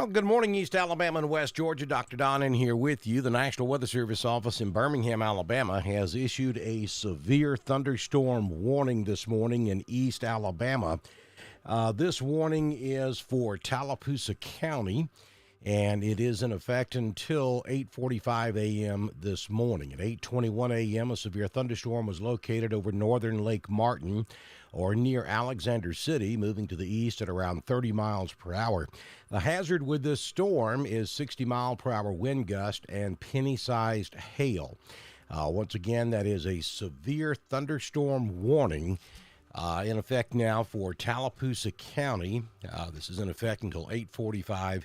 Well, good morning, East Alabama and West Georgia. Dr. Don in here with you. The National Weather Service office in Birmingham, Alabama, has issued a severe thunderstorm warning this morning in East Alabama. This warning is for Tallapoosa County, and it is in effect until 8:45 a.m. this morning. At 8:21 a.m., a severe thunderstorm was located over northern Lake Martin or near Alexander City, moving to the east at around 30 miles per hour. The hazard with this storm is 60-mile-per-hour wind gust and penny-sized hail. Once again, that is a severe thunderstorm warning in effect now for Tallapoosa County. This is in effect until 8:45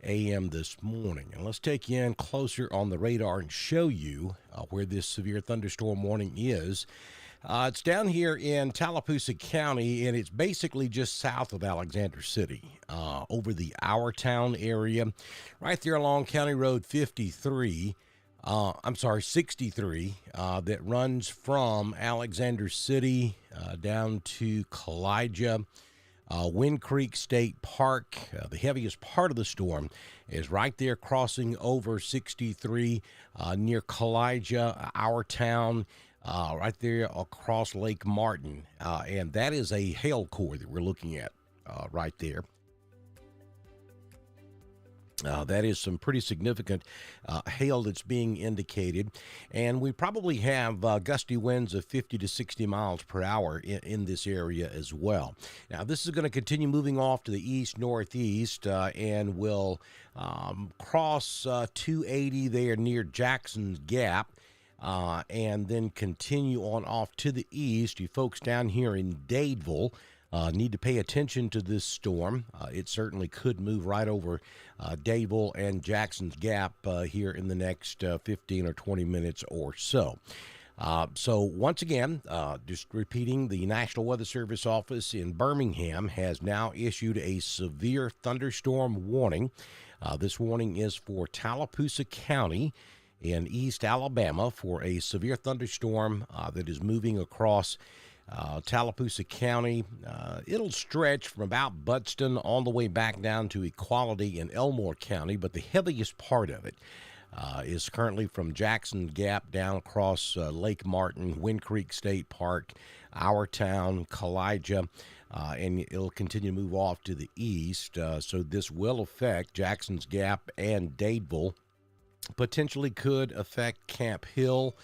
a.m. this morning. And let's take you in closer on the radar and show you where this severe thunderstorm warning is. It's down here in Tallapoosa County, and it's basically just south of Alexander City, over the Our Town area, right there along County Road 63. 63, that runs from Alexander City down to Kalijah. Wind Creek State Park. The heaviest part of the storm is right there crossing over 63 near Kalijah, Our Town, right there across Lake Martin. And that is a hail core that we're looking at right there. That is some pretty significant hail that's being indicated, and we probably have gusty winds of 50 to 60 miles per hour in this area as well. Now, this is going to continue moving off to the east-northeast and will cross 280 there near Jackson's Gap. And then continue on off to the east. You folks down here in Dadeville need to pay attention to this storm. It certainly could move right over Dadeville and Jackson's Gap here in the next 15 or 20 minutes or so. So once again, just repeating, the National Weather Service office in Birmingham has now issued a severe thunderstorm warning. This warning is for Tallapoosa County in East Alabama for a severe thunderstorm that is moving across Tallapoosa County. It'll stretch from about Budston all the way back down to Equality in Elmore County, but the heaviest part of it is currently from Jackson Gap down across Lake Martin, Wind Creek State Park, Our Town, Kalijah, and it'll continue to move off to the east. So this will affect Jackson's Gap and Dadeville. Potentially could affect Camp Hill.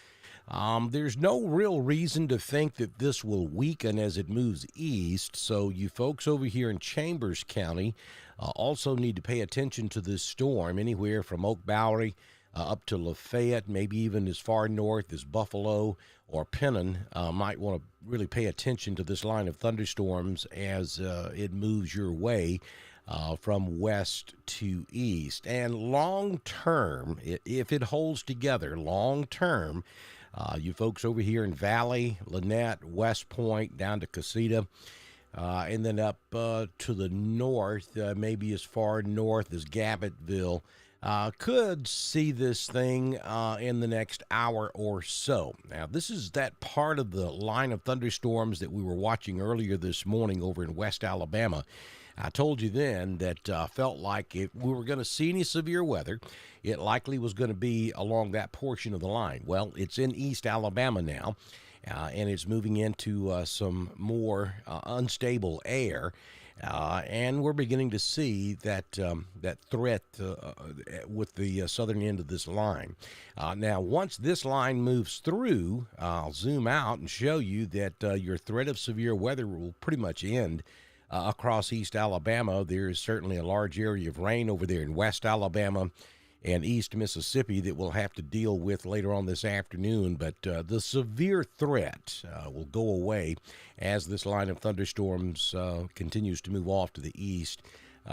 There's no real reason to think that this will weaken as it moves east, so you folks over here in Chambers County also need to pay attention to this storm, anywhere from Oak Bowery up to Lafayette, maybe even as far north as Buffalo or Pennon. Might want to really pay attention to this line of thunderstorms as it moves your way from west to east. And long term, if it holds together long term, you folks over here in Valley, Lynette, West Point, down to Casita, and then up to the north, maybe as far north as Gabbettville, could see this thing in the next hour or so. Now, this is that part of the line of thunderstorms that we were watching earlier this morning over in West Alabama. I told you then that felt like if we were going to see any severe weather, it likely was going to be along that portion of the line. Well, it's in East Alabama now, and it's moving into some more unstable air. And we're beginning to see that threat with the southern end of this line. Now, once this line moves through, I'll zoom out and show you that your threat of severe weather will pretty much end across East Alabama. There is certainly a large area of rain over there in West Alabama and East Mississippi that we'll have to deal with later on this afternoon, but the severe threat will go away as this line of thunderstorms continues to move off to the east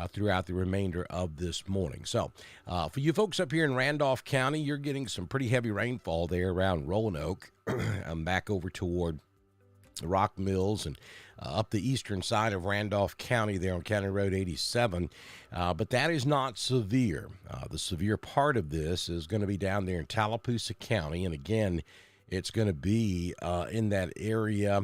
throughout the remainder of this morning. So for you folks up here in Randolph County, you're getting some pretty heavy rainfall there around Roanoke. I'm back over toward Rock Mills and up the eastern side of Randolph County there on County Road 87, but that is not severe. The severe part of this is going to be down there in Tallapoosa County, and again, It's going to be in that area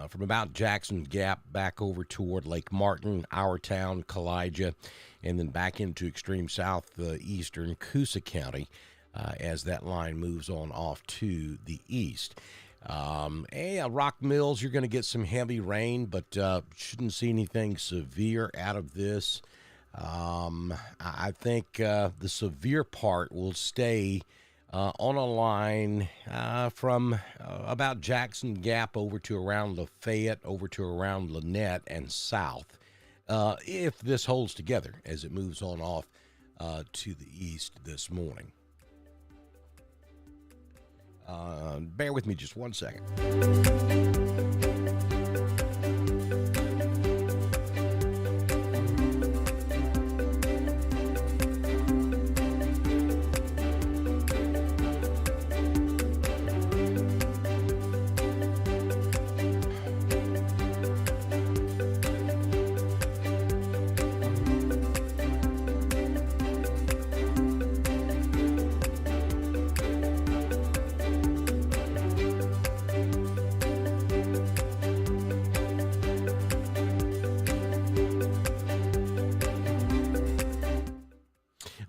from about Jackson Gap back over toward Lake Martin, Our Town, Kalijah, and then back into extreme southeastern Coosa County as that line moves on off to the east. Rock Mills, you're going to get some heavy rain, but shouldn't see anything severe out of this. I think the severe part will stay on a line from about Jackson Gap over to around Lafayette, over to around Lynette and south, if this holds together as it moves on off to the east this morning. Bear with me just 1 second.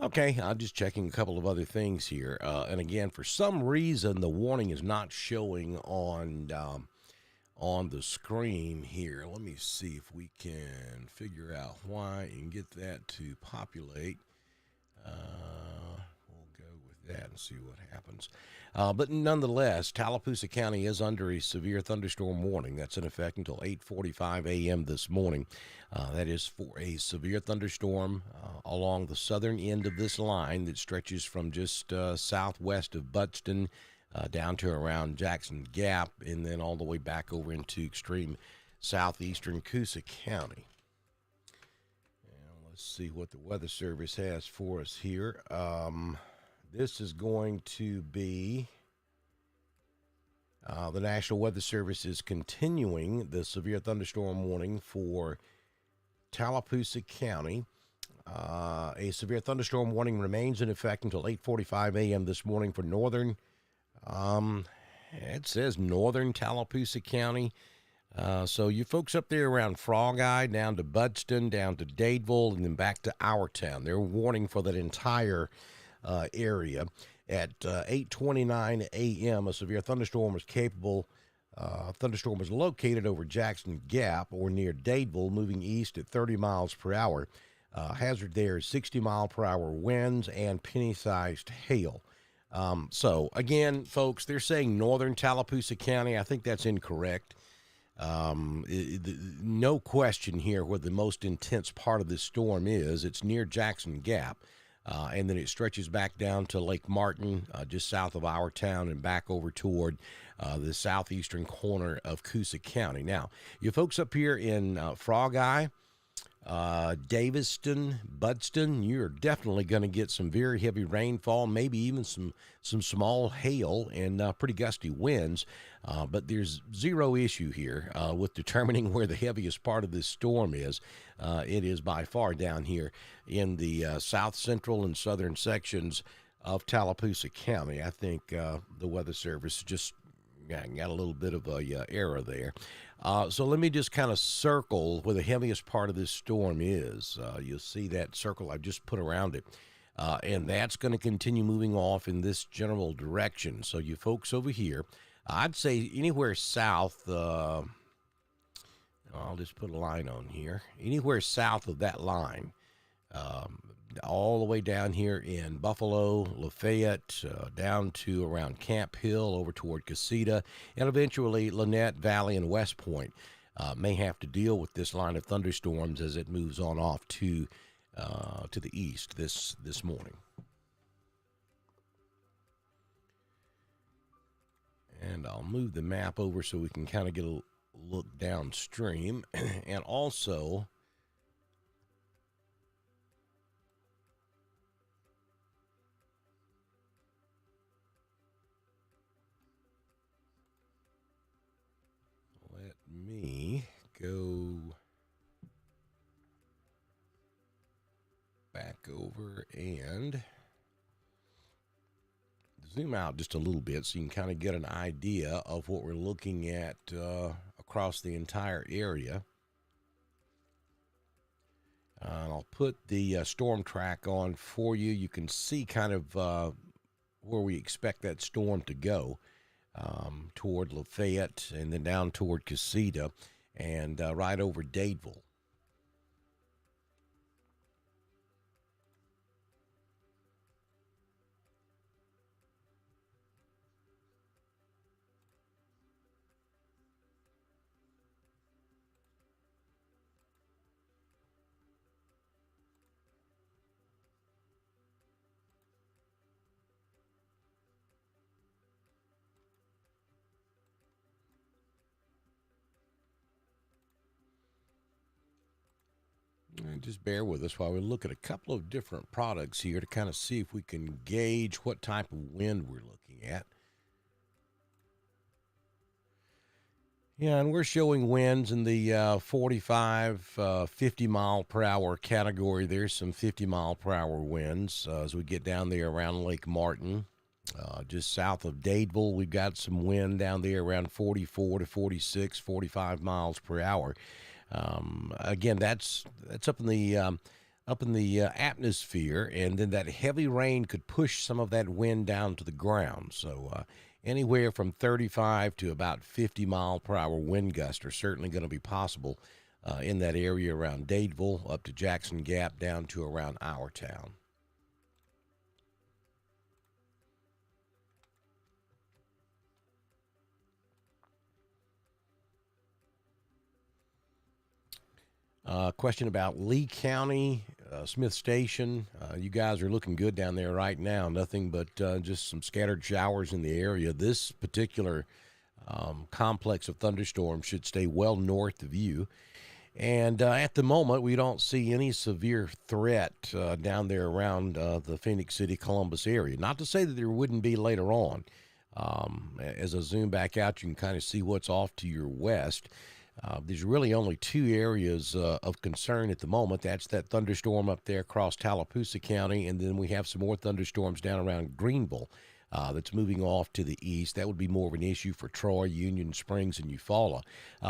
Okay, I'm just checking a couple of other things here. And again, for some reason, the warning is not showing on the screen here. Let me see if we can figure out why and get that to populate. We'll go with that and see what happens. But nonetheless, Tallapoosa County is under a severe thunderstorm warning. That's in effect until 8:45 a.m. this morning. That is for a severe thunderstorm along the southern end of this line that stretches from just southwest of Buttston down to around Jackson Gap and then all the way back over into extreme southeastern Coosa County. Let's see what the Weather Service has for us here. This is going to be the National Weather Service is continuing the severe thunderstorm warning for Tallapoosa County. A severe thunderstorm warning remains in effect until 8:45 a.m. this morning for northern. It says northern Tallapoosa County. So you folks up there around Frog Eye, down to Buttston, down to Dadeville, and then back to Our Town. They're warning for that entire area. At 8:29 a.m., a severe thunderstorm was capable. Thunderstorm was located over Jackson Gap or near Dadeville, moving east at 30 miles per hour. Hazard there is 60 mile per hour winds and penny-sized hail. So again, folks, they're saying northern Tallapoosa County. I think that's incorrect. No question here where the most intense part of this storm is. It's near Jackson Gap. And then it stretches back down to Lake Martin, just south of Our Town, and back over toward the southeastern corner of Coosa County. Now, you folks up here in Frog Eye, Daviston, Buttston, you're definitely going to get some very heavy rainfall, maybe even some small hail and pretty gusty winds. But there's zero issue here with determining where the heaviest part of this storm is. It is by far down here in the south central and southern sections of Tallapoosa County. I think the Weather Service just got a little bit of a error there. So let me just kind of circle where the heaviest part of this storm is. You'll see that circle I just put around it. And that's going to continue moving off in this general direction. So you folks over here, I'd say anywhere south, I'll just put a line on here, anywhere south of that line, all the way down here in Buffalo, Lafayette, down to around Camp Hill, over toward Casita, and eventually Lynette Valley and West Point may have to deal with this line of thunderstorms as it moves on off to the east this morning. And I'll move the map over so we can kind of get a look downstream, and also let me go back over and zoom out just a little bit so you can kind of get an idea of what we're looking at across the entire area. I'll put the storm track on for you. You can see kind of where we expect that storm to go, toward Lafayette and then down toward Casita and right over Dadeville. And just bear with us while we look at a couple of different products here to kind of see if we can gauge what type of wind we're looking at. Yeah, and we're showing winds in the 45, 50 mile per hour category. There's some 50 mile per hour winds as we get down there around Lake Martin. Just south of Dadeville, we've got some wind down there around 44 to 46, 45 miles per hour. Again, that's up in the atmosphere, and then that heavy rain could push some of that wind down to the ground. So anywhere from 35 to about 50 mile per hour wind gusts are certainly going to be possible in that area around Dadeville, up to Jackson Gap, down to around our town. Question about Lee County, Smith Station. You guys are looking good down there right now. Nothing but just some scattered showers in the area. This particular complex of thunderstorms should stay well north of you. And at the moment, we don't see any severe threat down there around the Phoenix City, Columbus area. Not to say that there wouldn't be later on. As I zoom back out, you can kind of see what's off to your west. There's really only two areas of concern at the moment. That's that thunderstorm up there across Tallapoosa County, and then we have some more thunderstorms down around Greenville that's moving off to the east. That would be more of an issue for Troy, Union Springs, and Eufaula.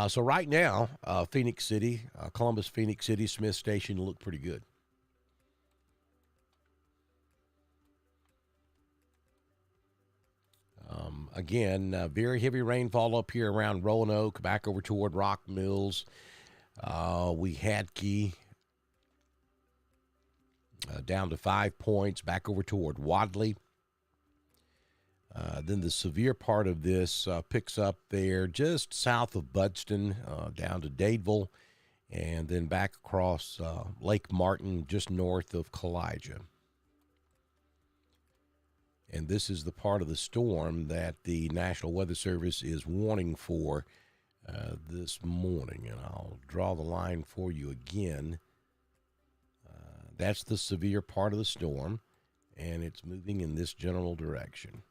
So right now, Phoenix City, Columbus, Phoenix City, Smith Station look pretty good. Again, very heavy rainfall up here around Roanoke, back over toward Rock Mills. We had Key down to 5 points, back over toward Wadley. Then the severe part of this picks up there just south of Budston, down to Dadeville, and then back across Lake Martin, just north of Kalijah. And this is the part of the storm that the National Weather Service is warning for this morning. And I'll draw the line for you again. That's the severe part of the storm, and it's moving in this general direction.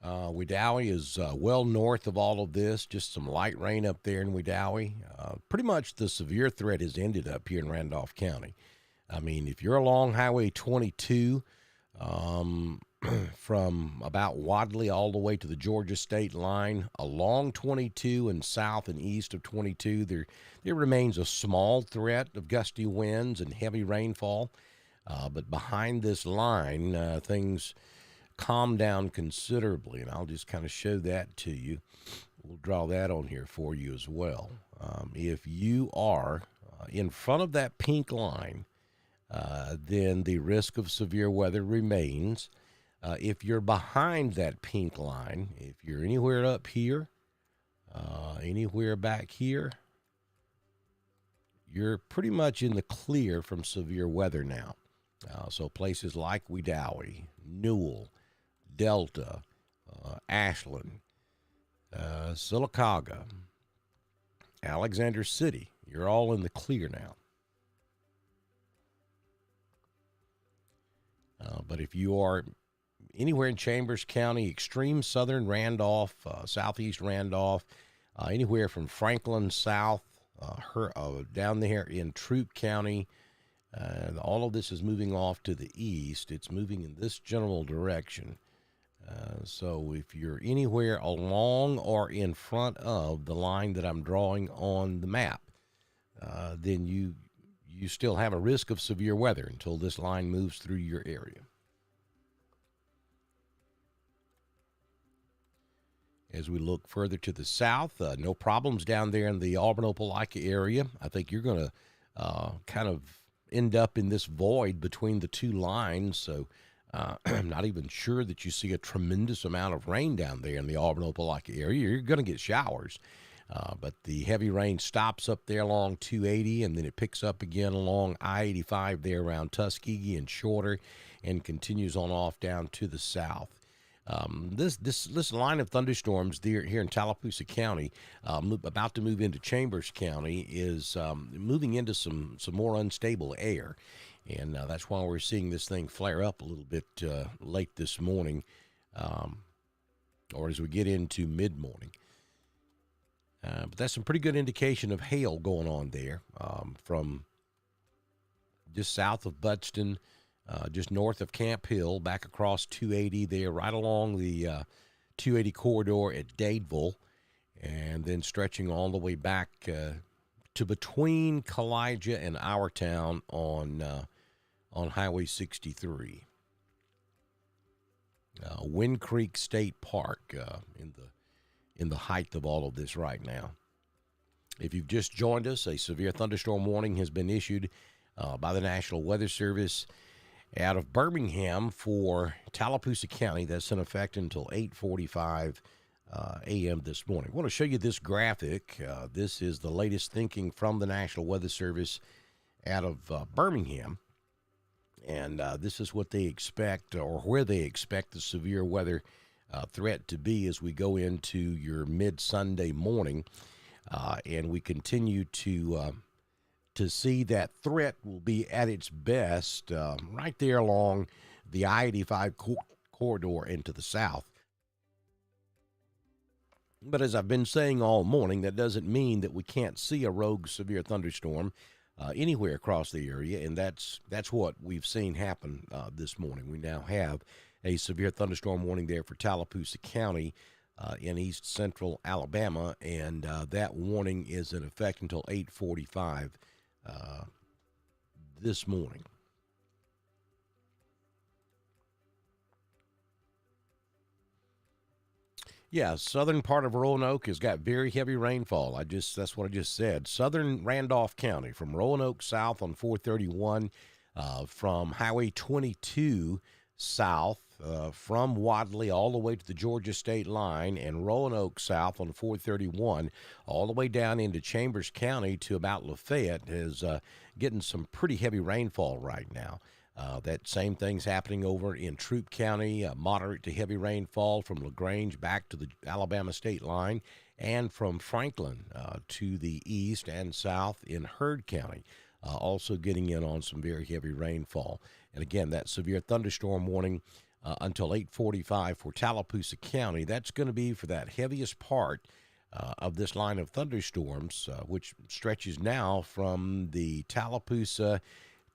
Wedowee is well north of all of this, just some light rain up there in Wedowee. Pretty much the severe threat has ended up here in Randolph County. I mean, if you're along Highway 22 from about Wadley all the way to the Georgia state line, along 22 and south and east of 22, there remains a small threat of gusty winds and heavy rainfall. But behind this line, things calm down considerably, and I'll just kind of show that to you. We'll draw that on here for you as well. If you are in front of that pink line, then the risk of severe weather remains. If you're behind that pink line, if you're anywhere up here, anywhere back here, you're pretty much in the clear from severe weather now. So places like Wedowee, Newell, Delta, Ashland, Sylacauga, Alexander City, you're all in the clear now. But if you are anywhere in Chambers County, extreme southern Randolph, southeast Randolph, anywhere from Franklin south, down there in Troup County. All of this is moving off to the east. It's moving in this general direction. So if you're anywhere along or in front of the line that I'm drawing on the map, then you still have a risk of severe weather until this line moves through your area. As we look further to the south, no problems down there in the Auburn-Opelika area. I think you're going to kind of end up in this void between the two lines, so I'm not even sure that you see a tremendous amount of rain down there in the Auburn-Opelika area. You're going to get showers, but the heavy rain stops up there along 280, and then it picks up again along I-85 there around Tuskegee and Shorter, and continues on off down to the south. This line of thunderstorms here in Tallapoosa County, about to move into Chambers County, is moving into some more unstable air. And that's why we're seeing this thing flare up a little bit late this morning, or as we get into mid-morning. But that's some pretty good indication of hail going on there from just south of Buxton, just north of Camp Hill, back across 280 there, right along the 280 corridor at Dadeville, and then stretching all the way back to between Kalijah and Our Town on Highway 63. Wind Creek State Park in the height of all of this right now. If you've just joined us, a severe thunderstorm warning has been issued by the National Weather Service out of Birmingham for Tallapoosa County. That's in effect until 8:45 a.m. this morning. I want to show you this graphic. This is the latest thinking from the National Weather Service out of Birmingham. And this is what they expect, or where they expect the severe weather threat to be as we go into your mid-Sunday morning. And we continue to see that threat will be at its best right there along the I-85 corridor into the south. But as I've been saying all morning, that doesn't mean that we can't see a rogue severe thunderstorm anywhere across the area, and that's what we've seen happen this morning. We now have a severe thunderstorm warning there for Tallapoosa County in east central Alabama, and that warning is in effect until 8:45 this morning. Yeah, southern part of Roanoke has got very heavy rainfall. That's what I just said. Southern Randolph County, from Roanoke south on 431, from Highway 22 south, from Wadley all the way to the Georgia state line, and Roanoke south on 431 all the way down into Chambers County to about Lafayette is getting some pretty heavy rainfall right now. That same thing's happening over in Troup County, moderate to heavy rainfall from LaGrange back to the Alabama state line, and from Franklin to the east and south in Heard County, also getting in on some very heavy rainfall. And again, that severe thunderstorm warning until 8:45 for Tallapoosa County. That's going to be for that heaviest part of this line of thunderstorms, which stretches now from the Tallapoosa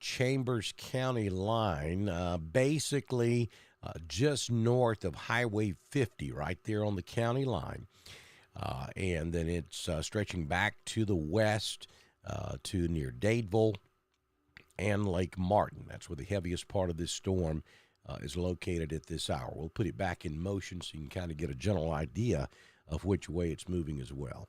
Chambers County line, basically just north of Highway 50, right there on the county line. And then it's stretching back to the west to near Dadeville and Lake Martin. That's where the heaviest part of this storm is located at this hour. We'll put it back in motion so you can kind of get a general idea of which way it's moving as well.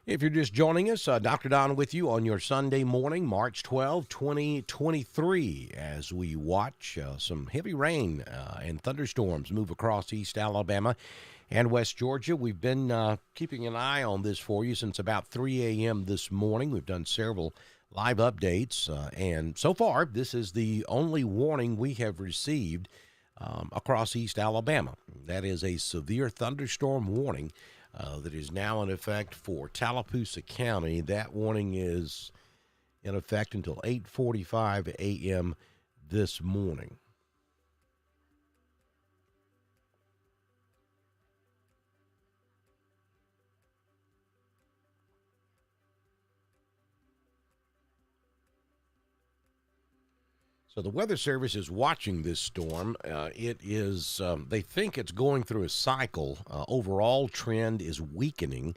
If you're just joining us, Dr. Don with you on your Sunday morning, March 12, 2023, as we watch some heavy rain and thunderstorms move across East Alabama and West Georgia. We've been keeping an eye on this for you since about 3 a.m. this morning. We've done several live updates, and so far, this is the only warning we have received across East Alabama. That is a severe thunderstorm warning that is now in effect for Tallapoosa County. That warning is in effect until 8:45 a.m. this morning. So the Weather Service is watching this storm. They think it's going through a cycle. Overall trend is weakening,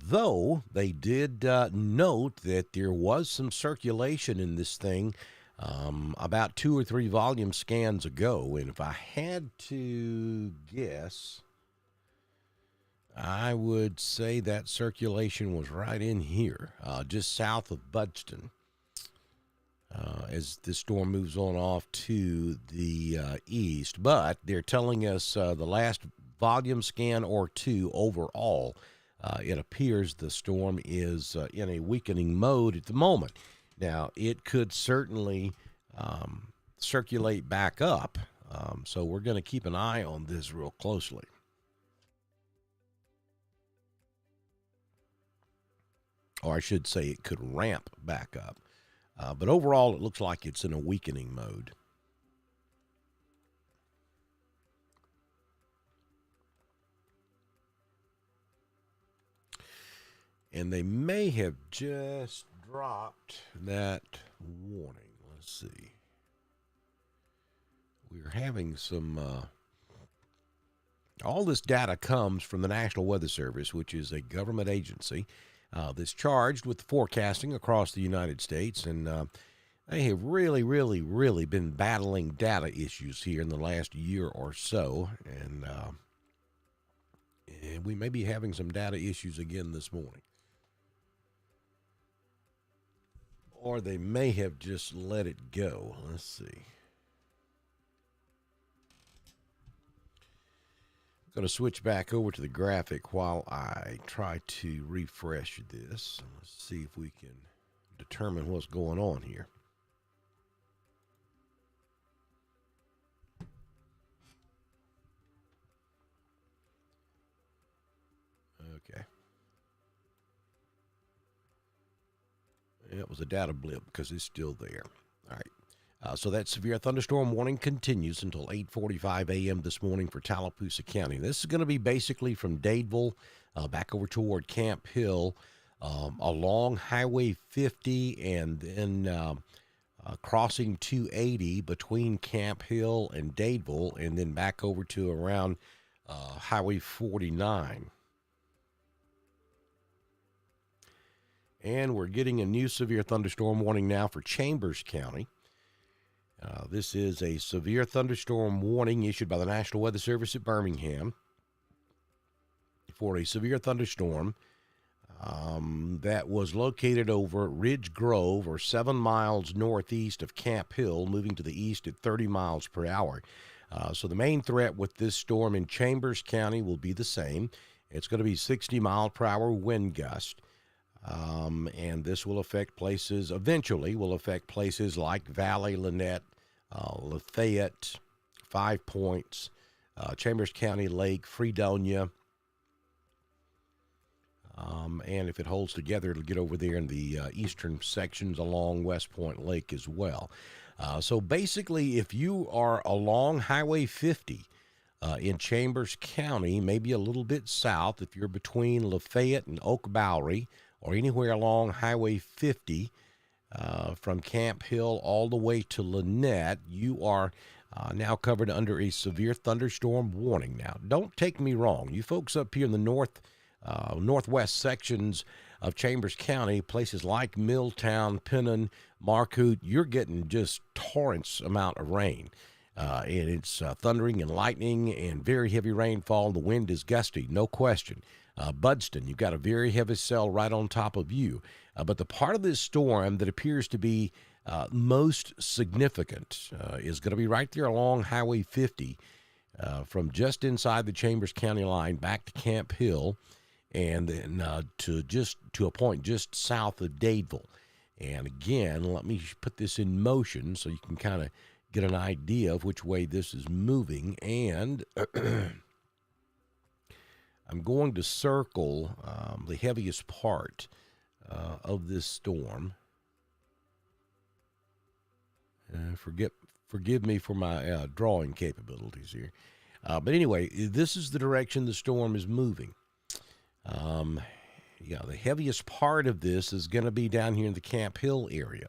though they did note that there was some circulation in this thing about 2 or 3 volume scans ago. And if I had to guess, I would say that circulation was right in here, just south of Budston. As this storm moves on off to the east. But they're telling us the last volume scan or 2 overall, it appears the storm is in a weakening mode at the moment. Now, it could certainly circulate back up, so we're going to keep an eye on this real closely. Or I should say it could ramp back up. But overall, it looks like it's in a weakening mode. And they may have just dropped that warning. Let's see. We're having some... all this data comes from the National Weather Service, which is a government agency that's charged with forecasting across the United States, and they have really been battling data issues here in the last year or so, and we may be having some data issues again this morning. Or they may have just let it go. Let's see. Going to switch back over to the graphic while I try to refresh this. Let's see if we can determine what's going on here. Okay. It was a data blip because it's still there. All right. So that severe thunderstorm warning continues until 8:45 a.m. this morning for Tallapoosa County. This is going to be basically from Dadeville back over toward Camp Hill, along Highway 50, and then crossing 280 between Camp Hill and Dadeville, and then back over to around Highway 49. And we're getting a new severe thunderstorm warning now for Chambers County. This is a severe thunderstorm warning issued by the National Weather Service at Birmingham for a severe thunderstorm that was located over Ridge Grove, or 7 miles northeast of Camp Hill, moving to the east at 30 miles per hour. So the main threat with this storm in Chambers County will be the same. It's going to be 60 mile per hour wind gust. And this will affect places, eventually will affect places like Valley, Lynette, Lafayette, 5 Points, Chambers County Lake, Fredonia. And if it holds together, it'll get over there in the eastern sections along West Point Lake as well. So basically, if you are along Highway 50 in Chambers County, maybe a little bit south, if you're between Lafayette and Oak Bowery, or anywhere along Highway 50 from Camp Hill all the way to Lynette, you are now covered under a severe thunderstorm warning. Now, don't take me wrong. You folks up here in the northwest sections of Chambers County, places like Milltown, Pennon, Marcoot, you're getting just torrents amount of rain. And it's thundering and lightning and very heavy rainfall. The wind is gusty, no question. Budston, you've got a very heavy cell right on top of you. But the part of this storm that appears to be most significant is going to be right there along Highway 50 from just inside the Chambers County line back to Camp Hill, and then to a point just south of Dadeville. And again, let me put this in motion so you can kind of get an idea of which way this is moving. And I'm going to circle the heaviest part of this storm. Forgive me for my drawing capabilities here. But anyway, this is the direction the storm is moving. The heaviest part of this is going to be down here in the Camp Hill area.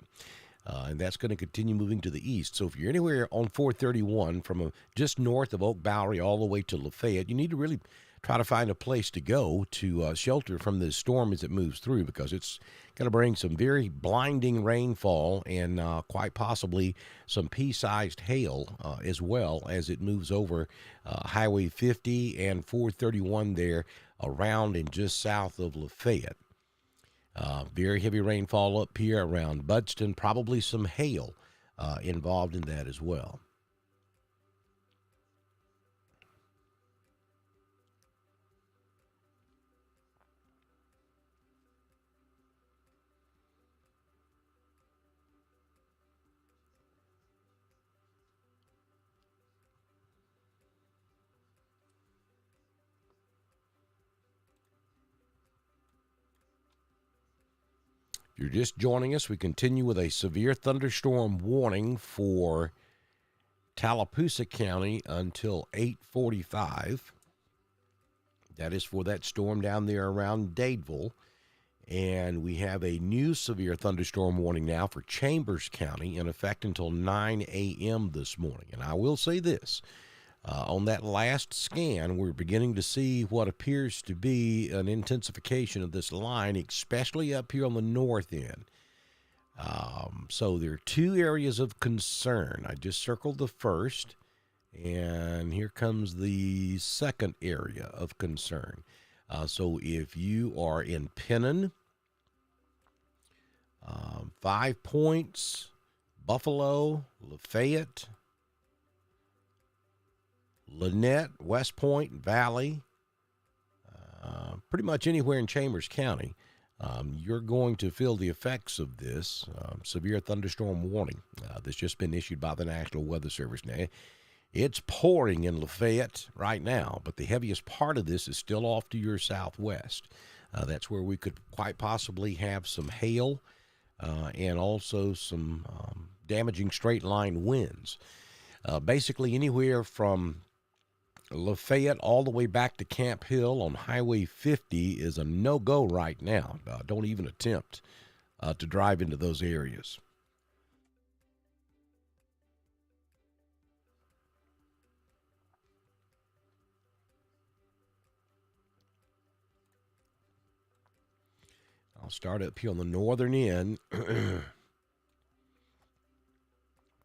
And that's going to continue moving to the east. So if you're anywhere on 431 from just north of Oak Bowery all the way to Lafayette, you need to really try to find a place to go to shelter from this storm as it moves through, because it's going to bring some very blinding rainfall and quite possibly some pea-sized hail as well as it moves over Highway 50 and 431 there around and just south of Lafayette. Very heavy rainfall up here around Budston, probably some hail involved in that as well. You're just joining us. We continue with a severe thunderstorm warning for Tallapoosa County until 8:45. That is for that storm down there around Dadeville. And we have a new severe thunderstorm warning now for Chambers County in effect until 9 a.m. this morning. And I will say this. On that last scan, we're beginning to see what appears to be an intensification of this line, especially up here on the north end. So there are two areas of concern. I just circled the first, and here comes the second area of concern. So if you are in Pennon, 5 Points, Buffalo, Lafayette, Lynette, West Point, Valley, pretty much anywhere in Chambers County, you're going to feel the effects of this severe thunderstorm warning that's just been issued by the National Weather Service. Now, it's pouring in Lafayette right now, but the heaviest part of this is still off to your southwest. That's where we could quite possibly have some hail and also some damaging straight-line winds. Basically, anywhere from Lafayette all the way back to Camp Hill on Highway 50 is a no-go right now. Don't even attempt to drive into those areas. I'll start up here on the northern end.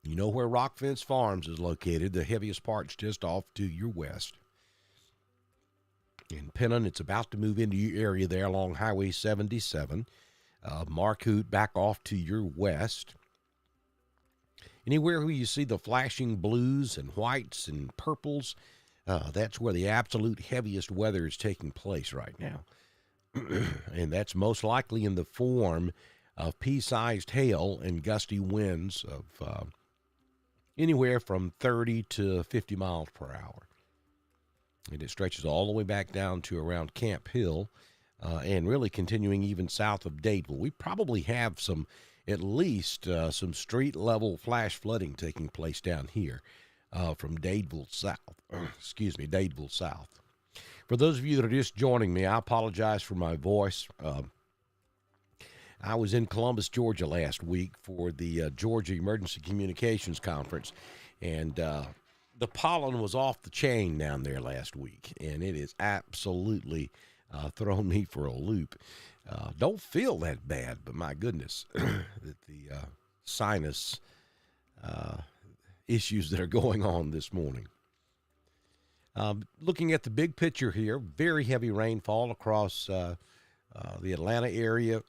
You know where Rock Fence Farms is located. The heaviest part's just off to your west. In Pennon, it's about to move into your area there along Highway 77. Marcoot back off to your west. Anywhere where you see the flashing blues and whites and purples, that's where the absolute heaviest weather is taking place right now. And that's most likely in the form of pea-sized hail and gusty winds of anywhere from 30 to 50 miles per hour. And it stretches all the way back down to around Camp Hill and really continuing even south of Dadeville. We probably have at least some street-level flash flooding taking place down here from Dadeville south. Dadeville south. For those of you that are just joining me, I apologize for my voice. I was in Columbus, Georgia last week for the Georgia Emergency Communications Conference, and the pollen was off the chain down there last week, and it has absolutely thrown me for a loop. Don't feel that bad, but my goodness, that the sinus issues that are going on this morning. Looking at the big picture here, very heavy rainfall across the Atlanta area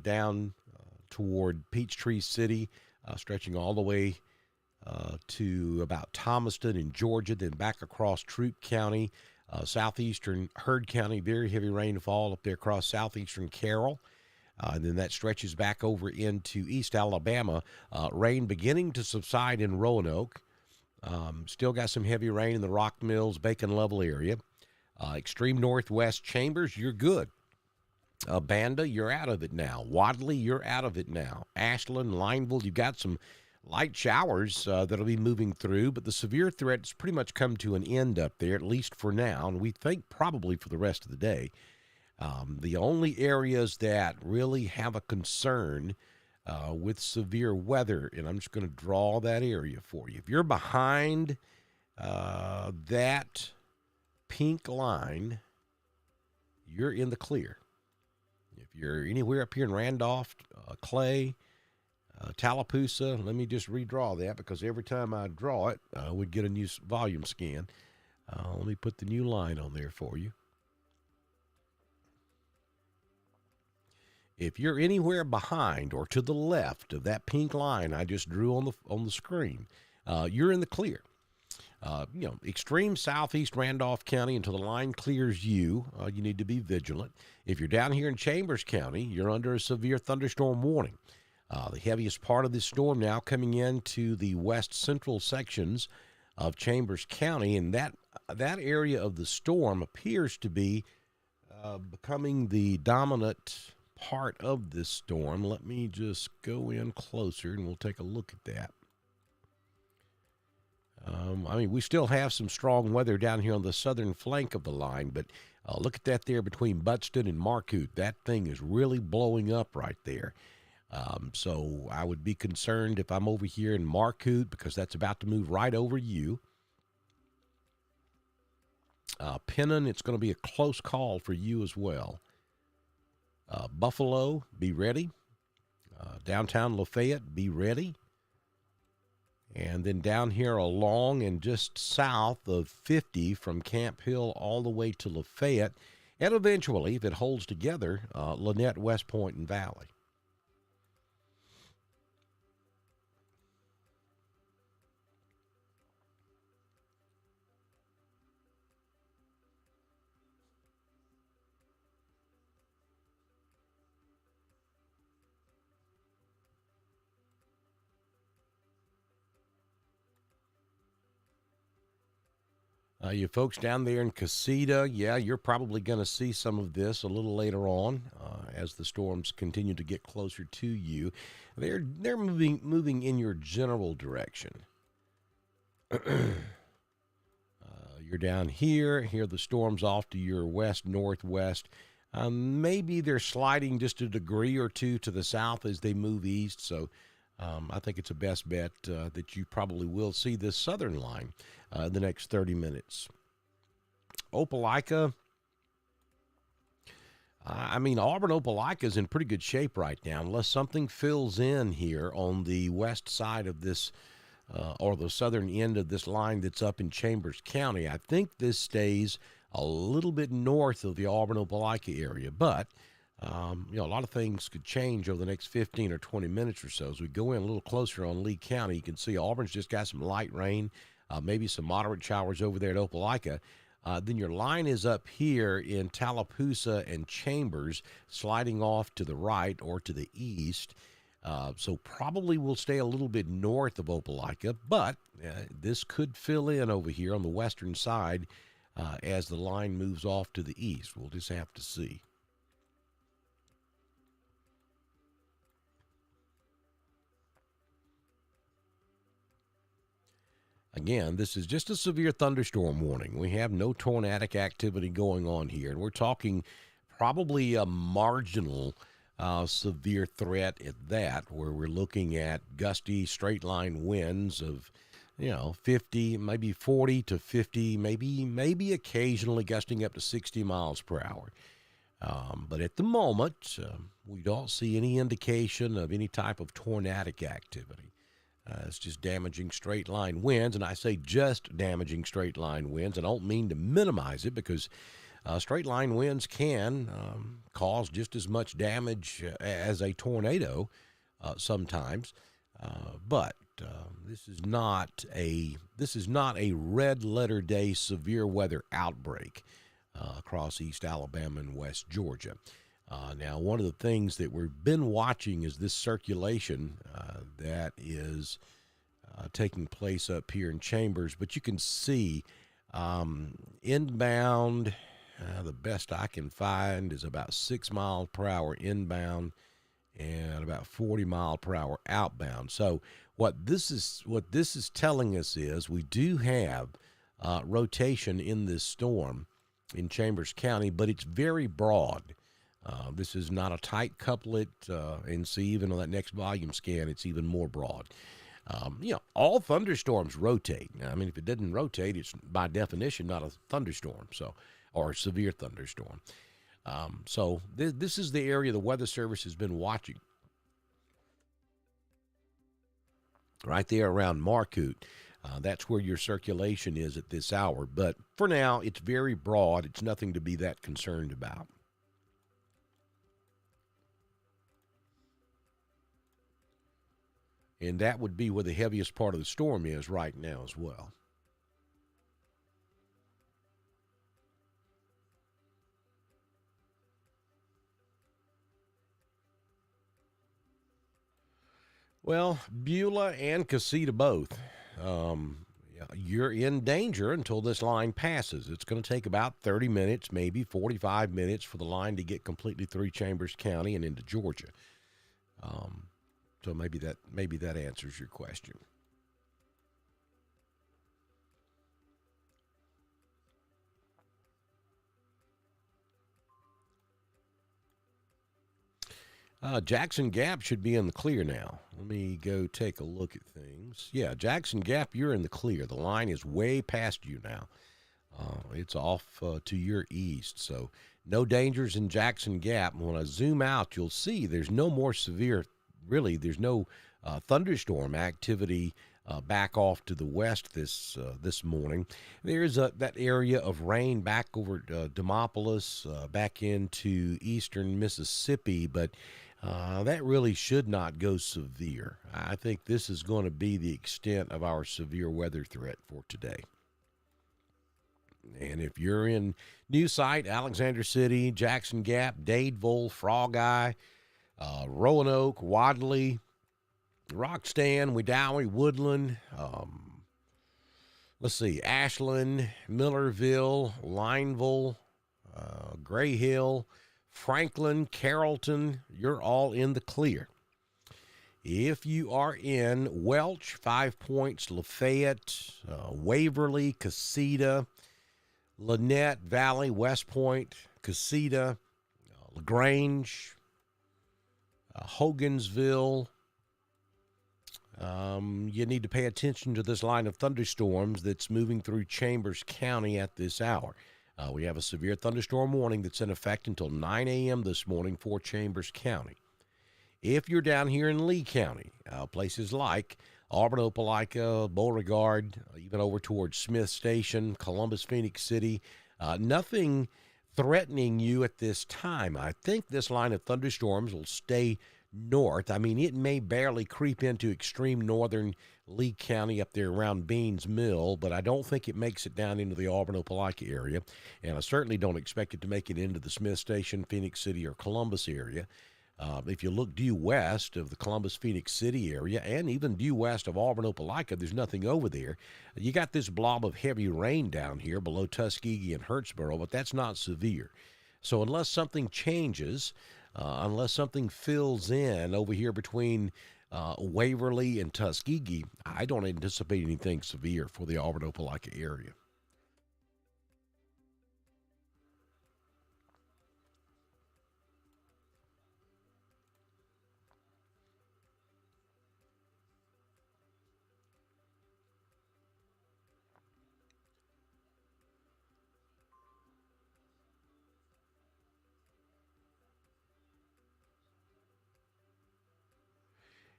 down toward Peachtree City, stretching all the way to about Thomaston in Georgia, then back across Troup County, southeastern Heard County, very heavy rainfall up there across southeastern Carroll. And then that stretches back over into East Alabama. Rain beginning to subside in Roanoke. Still got some heavy rain in the Rock Mills, Bacon Level area. Extreme northwest Chambers, you're good. Banda, you're out of it now. Wadley, you're out of it now. Ashland, Lineville, you've got some light showers that'll be moving through, but the severe threat's pretty much come to an end up there, at least for now, and we think probably for the rest of the day. The only areas that really have a concern with severe weather, and I'm just going to draw that area for you. If you're behind that pink line, you're in the clear. If you're anywhere up here in Randolph, Clay, Tallapoosa, let me just redraw that because every time I draw it, we'd get a new volume scan. Let me put the new line on there for you. If you're anywhere behind or to the left of that pink line I just drew on the screen, you're in the clear. Extreme southeast Randolph County until the line clears you need to be vigilant. If you're down here in Chambers County, you're under a severe thunderstorm warning. The heaviest part of this storm now coming into the west central sections of Chambers County, and that area of the storm appears to be becoming the dominant part of this storm. Let me just go in closer and we'll take a look at that. We still have some strong weather down here on the southern flank of the line, but look at that there between Buxton and Marcoot. That thing is really blowing up right there. So I would be concerned if I'm over here in Marcoot because that's about to move right over you. Pennon, it's going to be a close call for you as well. Buffalo, be ready. Downtown Lafayette, be ready. And then down here along and just south of 50 from Camp Hill all the way to Lafayette. And eventually, if it holds together, Lynette, West Point, and Valley. You folks down there in Casita, yeah, you're probably going to see some of this a little later on as the storms continue to get closer to you. They're moving in your general direction. You're down here. Here the storm's off to your west-northwest. Maybe they're sliding just a degree or two to the south as they move east, so I think it's a best bet that you probably will see this southern line in the next 30 minutes. Opelika, Auburn Opelika is in pretty good shape right now, unless something fills in here on the west side of this or the southern end of this line that's up in Chambers County. I think this stays a little bit north of the Auburn Opelika area, but a lot of things could change over the next 15 or 20 minutes or so. As we go in a little closer on Lee County, you can see Auburn's just got some light rain, maybe some moderate showers over there at Opelika. Then your line is up here in Tallapoosa and Chambers, sliding off to the right or to the east. So probably will stay a little bit north of Opelika, but this could fill in over here on the western side as the line moves off to the east. We'll just have to see. Again, this is just a severe thunderstorm warning. We have no tornadic activity going on here, and we're talking probably a marginal severe threat at that, where we're looking at gusty straight-line winds of, 50, maybe 40 to 50, maybe occasionally gusting up to 60 miles per hour. But at the moment, we don't see any indication of any type of tornadic activity. It's just damaging straight-line winds, and I say just damaging straight-line winds. I don't mean to minimize it because straight-line winds can cause just as much damage as a tornado sometimes, but this is not a red-letter day severe weather outbreak across East Alabama and West Georgia. Now, one of the things that we've been watching is this circulation that is taking place up here in Chambers, but you can see inbound, the best I can find is about 6 miles per hour inbound and about 40 mile per hour outbound. So what this is telling us is we do have rotation in this storm in Chambers County, but it's very broad. This is not a tight couplet, and see even on that next volume scan, it's even more broad. All thunderstorms rotate. I mean, if it didn't rotate, it's by definition not a thunderstorm, or a severe thunderstorm. So this is the area the Weather Service has been watching, right there around Marcoot. That's where your circulation is at this hour. But for now, it's very broad. It's nothing to be that concerned about. And that would be where the heaviest part of the storm is right now as well. Well, Beulah and Casita both. Yeah, you're in danger until this line passes. It's going to take about 30 minutes, maybe 45 minutes for the line to get completely through Chambers County and into Georgia. Um, so maybe that answers your question. Jackson Gap should be in the clear now. Let me go take a look at things. Yeah, Jackson Gap, you're in the clear. The line is way past you now. It's off to your east, so no dangers in Jackson Gap. When I zoom out, you'll see there's no more severe, really, there's no thunderstorm activity back off to the west this morning. There's that area of rain back over Demopolis, back into eastern Mississippi, but that really should not go severe. I think this is going to be the extent of our severe weather threat for today. And if you're in New Site, Alexander City, Jackson Gap, Dadeville, Frog Eye, Roanoke, Wadley, Rockstand, Wedowee, Woodland, let's see, Ashland, Millerville, Lineville, Gray Hill, Franklin, Carrollton, you're all in the clear. If you are in Welch, 5 Points, Lafayette, Waverly, Casita, Lynette Valley, West Point, Casita, LaGrange, Hogansville, you need to pay attention to this line of thunderstorms that's moving through Chambers County at this hour. We have a severe thunderstorm warning that's in effect until 9 a.m. this morning for Chambers County. If you're down here in Lee County, places like Auburn, Opelika, Beauregard, even over towards Smith Station, Columbus, Phoenix City, nothing threatening you at this time. I think this line of thunderstorms will stay north. I mean, it may barely creep into extreme northern Lee County up there around Beans Mill, but I don't think it makes it down into the Auburn, Opelika area, and I certainly don't expect it to make it into the Smith Station, Phoenix City, or Columbus area. If you look due west of the Columbus, Phoenix City area, and even due west of Auburn, Opelika, there's nothing over there. You got this blob of heavy rain down here below Tuskegee and Hurtsboro, but that's not severe. So unless something changes, unless something fills in over here between Waverly and Tuskegee, I don't anticipate anything severe for the Auburn, Opelika area.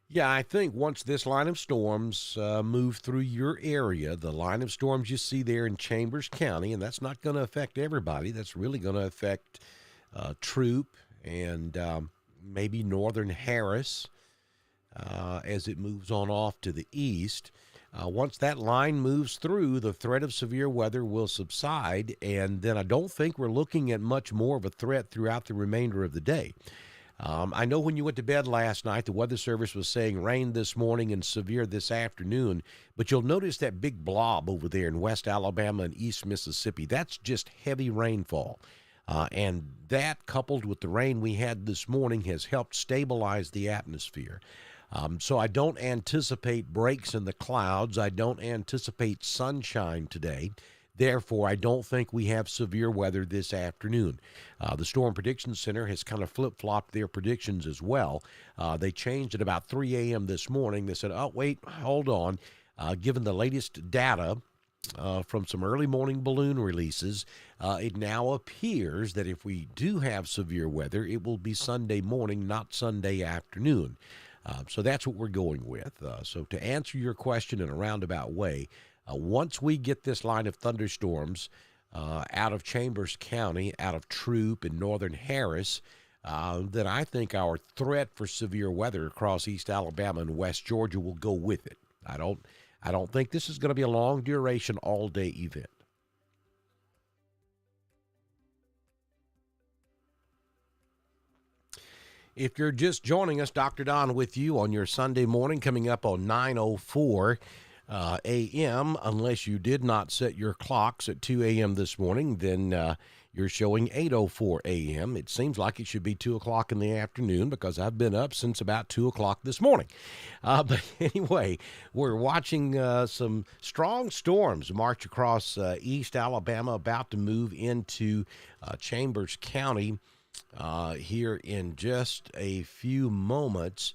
Yeah, I think once this line of storms move through your area, the line of storms you see there in Chambers County, and that's not going to affect everybody. That's really going to affect Troop and maybe northern Harris as it moves on off to the east. Once that line moves through, the threat of severe weather will subside, and then I don't think we're looking at much more of a threat throughout the remainder of the day. I know when you went to bed last night, the Weather Service was saying rain this morning and severe this afternoon, but you'll notice that big blob over there in West Alabama and East Mississippi. That's just heavy rainfall. And that, coupled with the rain we had this morning, has helped stabilize the atmosphere. So I don't anticipate breaks in the clouds. I don't anticipate sunshine today. Therefore, I don't think we have severe weather this afternoon. The Storm Prediction Center has kind of flip-flopped their predictions as well. They changed at about 3 a.m. this morning. They said, oh, wait, hold on. Given the latest data from some early morning balloon releases, it now appears that if we do have severe weather, it will be Sunday morning, not Sunday afternoon. So that's what we're going with. So to answer your question in a roundabout way, once we get this line of thunderstorms out of Chambers County, out of Troup and northern Harris, then I think our threat for severe weather across East Alabama and West Georgia will go with it. I don't think this is going to be a long duration, all-day event. If you're just joining us, Dr. Don with you on your Sunday morning, coming up on 9:04 a.m. Unless you did not set your clocks at 2 a.m. this morning, then you're showing 8:04 a.m. It seems like it should be 2 o'clock in the afternoon because I've been up since about 2 o'clock this morning. But anyway, we're watching some strong storms march across East Alabama, about to move into Chambers County here in just a few moments.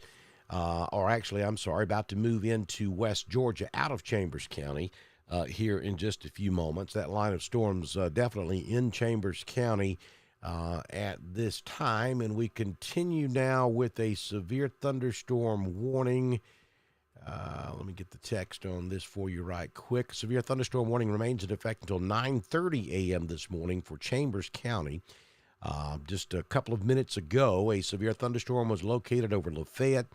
About to move into West Georgia out of Chambers County here in just a few moments. That line of storms definitely in Chambers County at this time. And we continue now with a severe thunderstorm warning. Let me get the text on this for you right quick. Severe thunderstorm warning remains in effect until 9:30 a.m. this morning for Chambers County. Just a couple of minutes ago, a severe thunderstorm was located over Lafayette,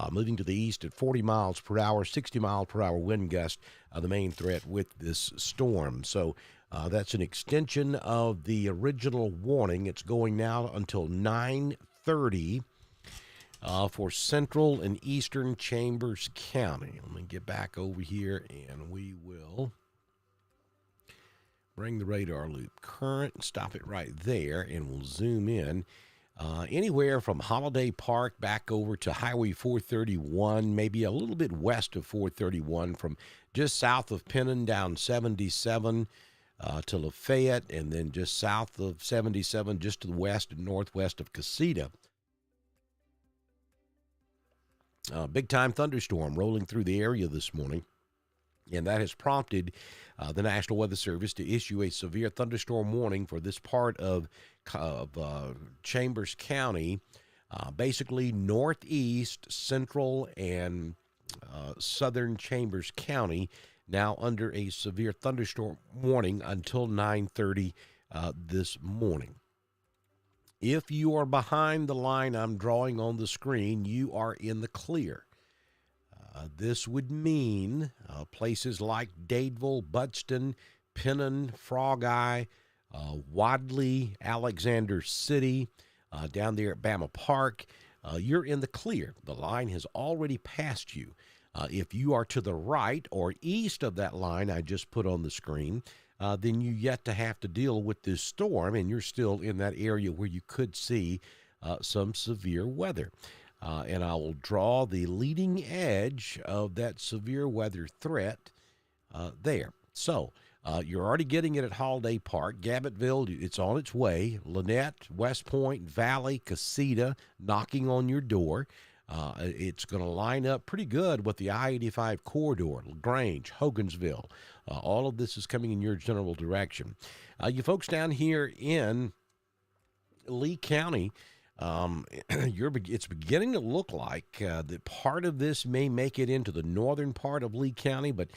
moving to the east at 40 miles per hour, 60 mile per hour wind gust, the main threat with this storm. So that's an extension of the original warning. It's going now until 9:30 for central and eastern Chambers County. Let me get back over here and we will bring the radar loop current and stop it right there, and we'll zoom in. Anywhere from Holiday Park back over to Highway 431, maybe a little bit west of 431, from just south of Pennon down 77 to Lafayette, and then just south of 77, just to the west and northwest of Casita. Big-time thunderstorm rolling through the area this morning. And that has prompted the National Weather Service to issue a severe thunderstorm warning for this part of Chambers County, basically northeast, central, and southern Chambers County, now under a severe thunderstorm warning until 9:30 this morning. If you are behind the line I'm drawing on the screen, you are in the clear. This would mean places like Dadeville, Budston, Pennon, Frog Eye, Wadley, Alexander City, down there at Bama Park. You're in the clear. The line has already passed you. If you are to the right or east of that line I just put on the screen, then you yet to have to deal with this storm, and you're still in that area where you could see some severe weather. And I will draw the leading edge of that severe weather threat there. So you're already getting it at Holiday Park. Gabbettville, it's on its way. Lynette, West Point, Valley, Casita, knocking on your door. It's going to line up pretty good with the I-85 corridor, LaGrange, Hogansville. All of this is coming in your general direction. You folks down here in Lee County, it's beginning to look like that part of this may make it into the northern part of Lee County, but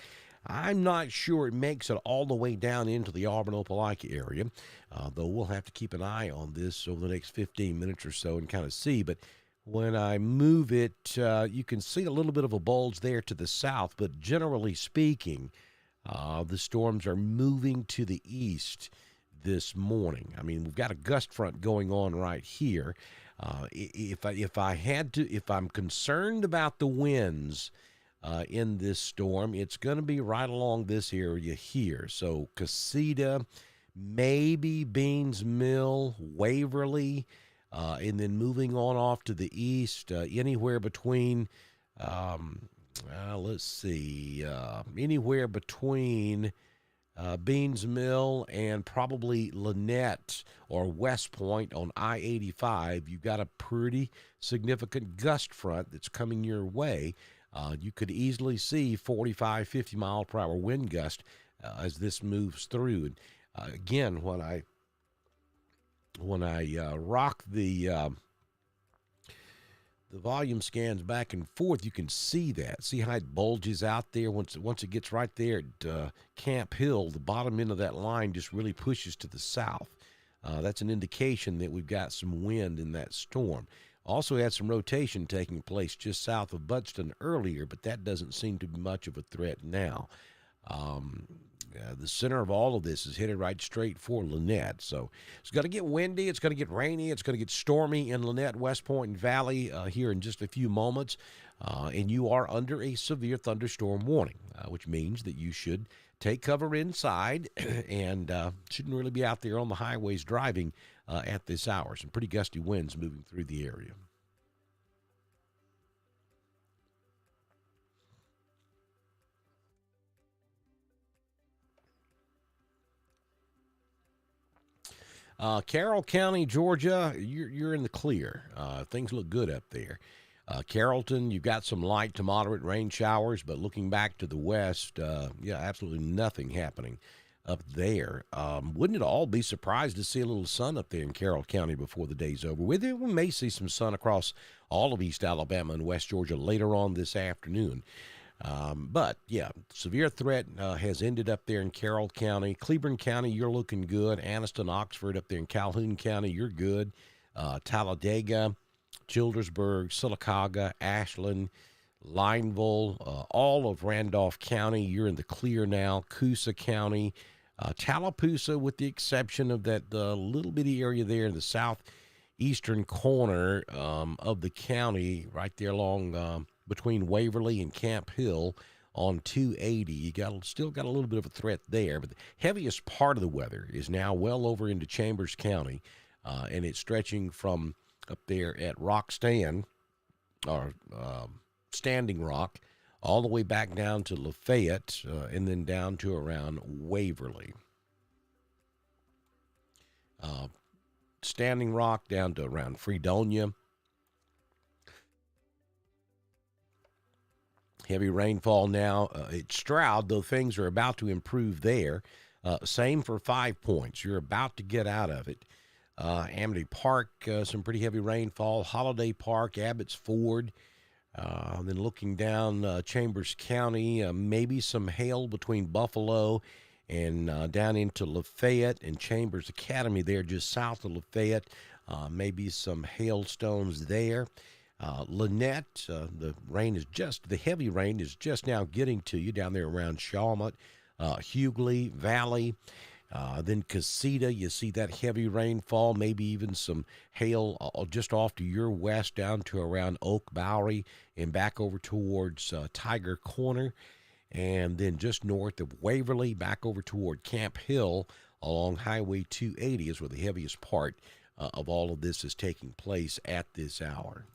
I'm not sure it makes it all the way down into the Auburn-Opelika area, though we'll have to keep an eye on this over the next 15 minutes or so and kind of see. But When I move it, you can see a little bit of a bulge there to the south, but generally speaking, the storms are moving to the east this morning. I mean, we've got a gust front going on right here. If I'm concerned about the winds in this storm, it's going to be right along this area here. So Casita, maybe Beans Mill, Waverly, and then moving on off to the east, anywhere between, um, let's see, anywhere between Beans Mill and probably Lynette or West Point on I 85. You've got a pretty significant gust front that's coming your way. You could easily see 45, 50 mile per hour wind gust as this moves through. And again, when I rock the volume scans back and forth, you can see that. See how it bulges out there once it gets right there at Camp Hill. The bottom end of that line just really pushes to the south. That's an indication that we've got some wind in that storm. Also had some rotation taking place just south of Buxton earlier, but that doesn't seem to be much of a threat now. The center of all of this is headed right straight for Lynette. So it's going to get windy. It's going to get rainy. It's going to get stormy in Lynette, West Point, and Valley here in just a few moments. And you are under a severe thunderstorm warning, which means that you should take cover inside and shouldn't really be out there on the highways driving at this hour. Some pretty gusty winds moving through the area. Carroll County, Georgia, you're in the clear. Things look good up there. Carrollton, you've got some light to moderate rain showers, but looking back to the west, yeah, absolutely nothing happening up there. Wouldn't it all be surprised to see a little sun up there in Carroll County before the day's over with? We may see some sun across all of East Alabama and West Georgia later on this afternoon. But yeah, severe threat has ended up there in Carroll County. Cleburne County, you're looking good. Anniston, Oxford up there in Calhoun County, you're good. Talladega, Childersburg, Sylacauga, Ashland, Lineville, all of Randolph County, you're in the clear now. Coosa County, Tallapoosa, with the exception of that little bitty area there in the southeastern corner of the county, right there along between Waverly and Camp Hill on 280. You still got a little bit of a threat there, but the heaviest part of the weather is now well over into Chambers County, and it's stretching from up there at Rock Stand, or Standing Rock, all the way back down to Lafayette, and then down to around Waverly. Standing Rock down to around Fredonia. Heavy rainfall now at Stroud, though things are about to improve there. Same for 5 Points. You're about to get out of it. Amity Park, some pretty heavy rainfall. Holiday Park, Abbott's Ford. Then looking down Chambers County, maybe some hail between Buffalo and down into Lafayette and Chambers Academy there just south of Lafayette. Maybe some hailstones there. Lynette, the heavy rain is just now getting to you down there around Shawmut, Hughley Valley. Then Casita, you see that heavy rainfall, maybe even some hail just off to your west down to around Oak Bowery and back over towards Tiger Corner. And then just north of Waverly, back over toward Camp Hill along Highway 280 is where the heaviest part of all of this is taking place at this hour.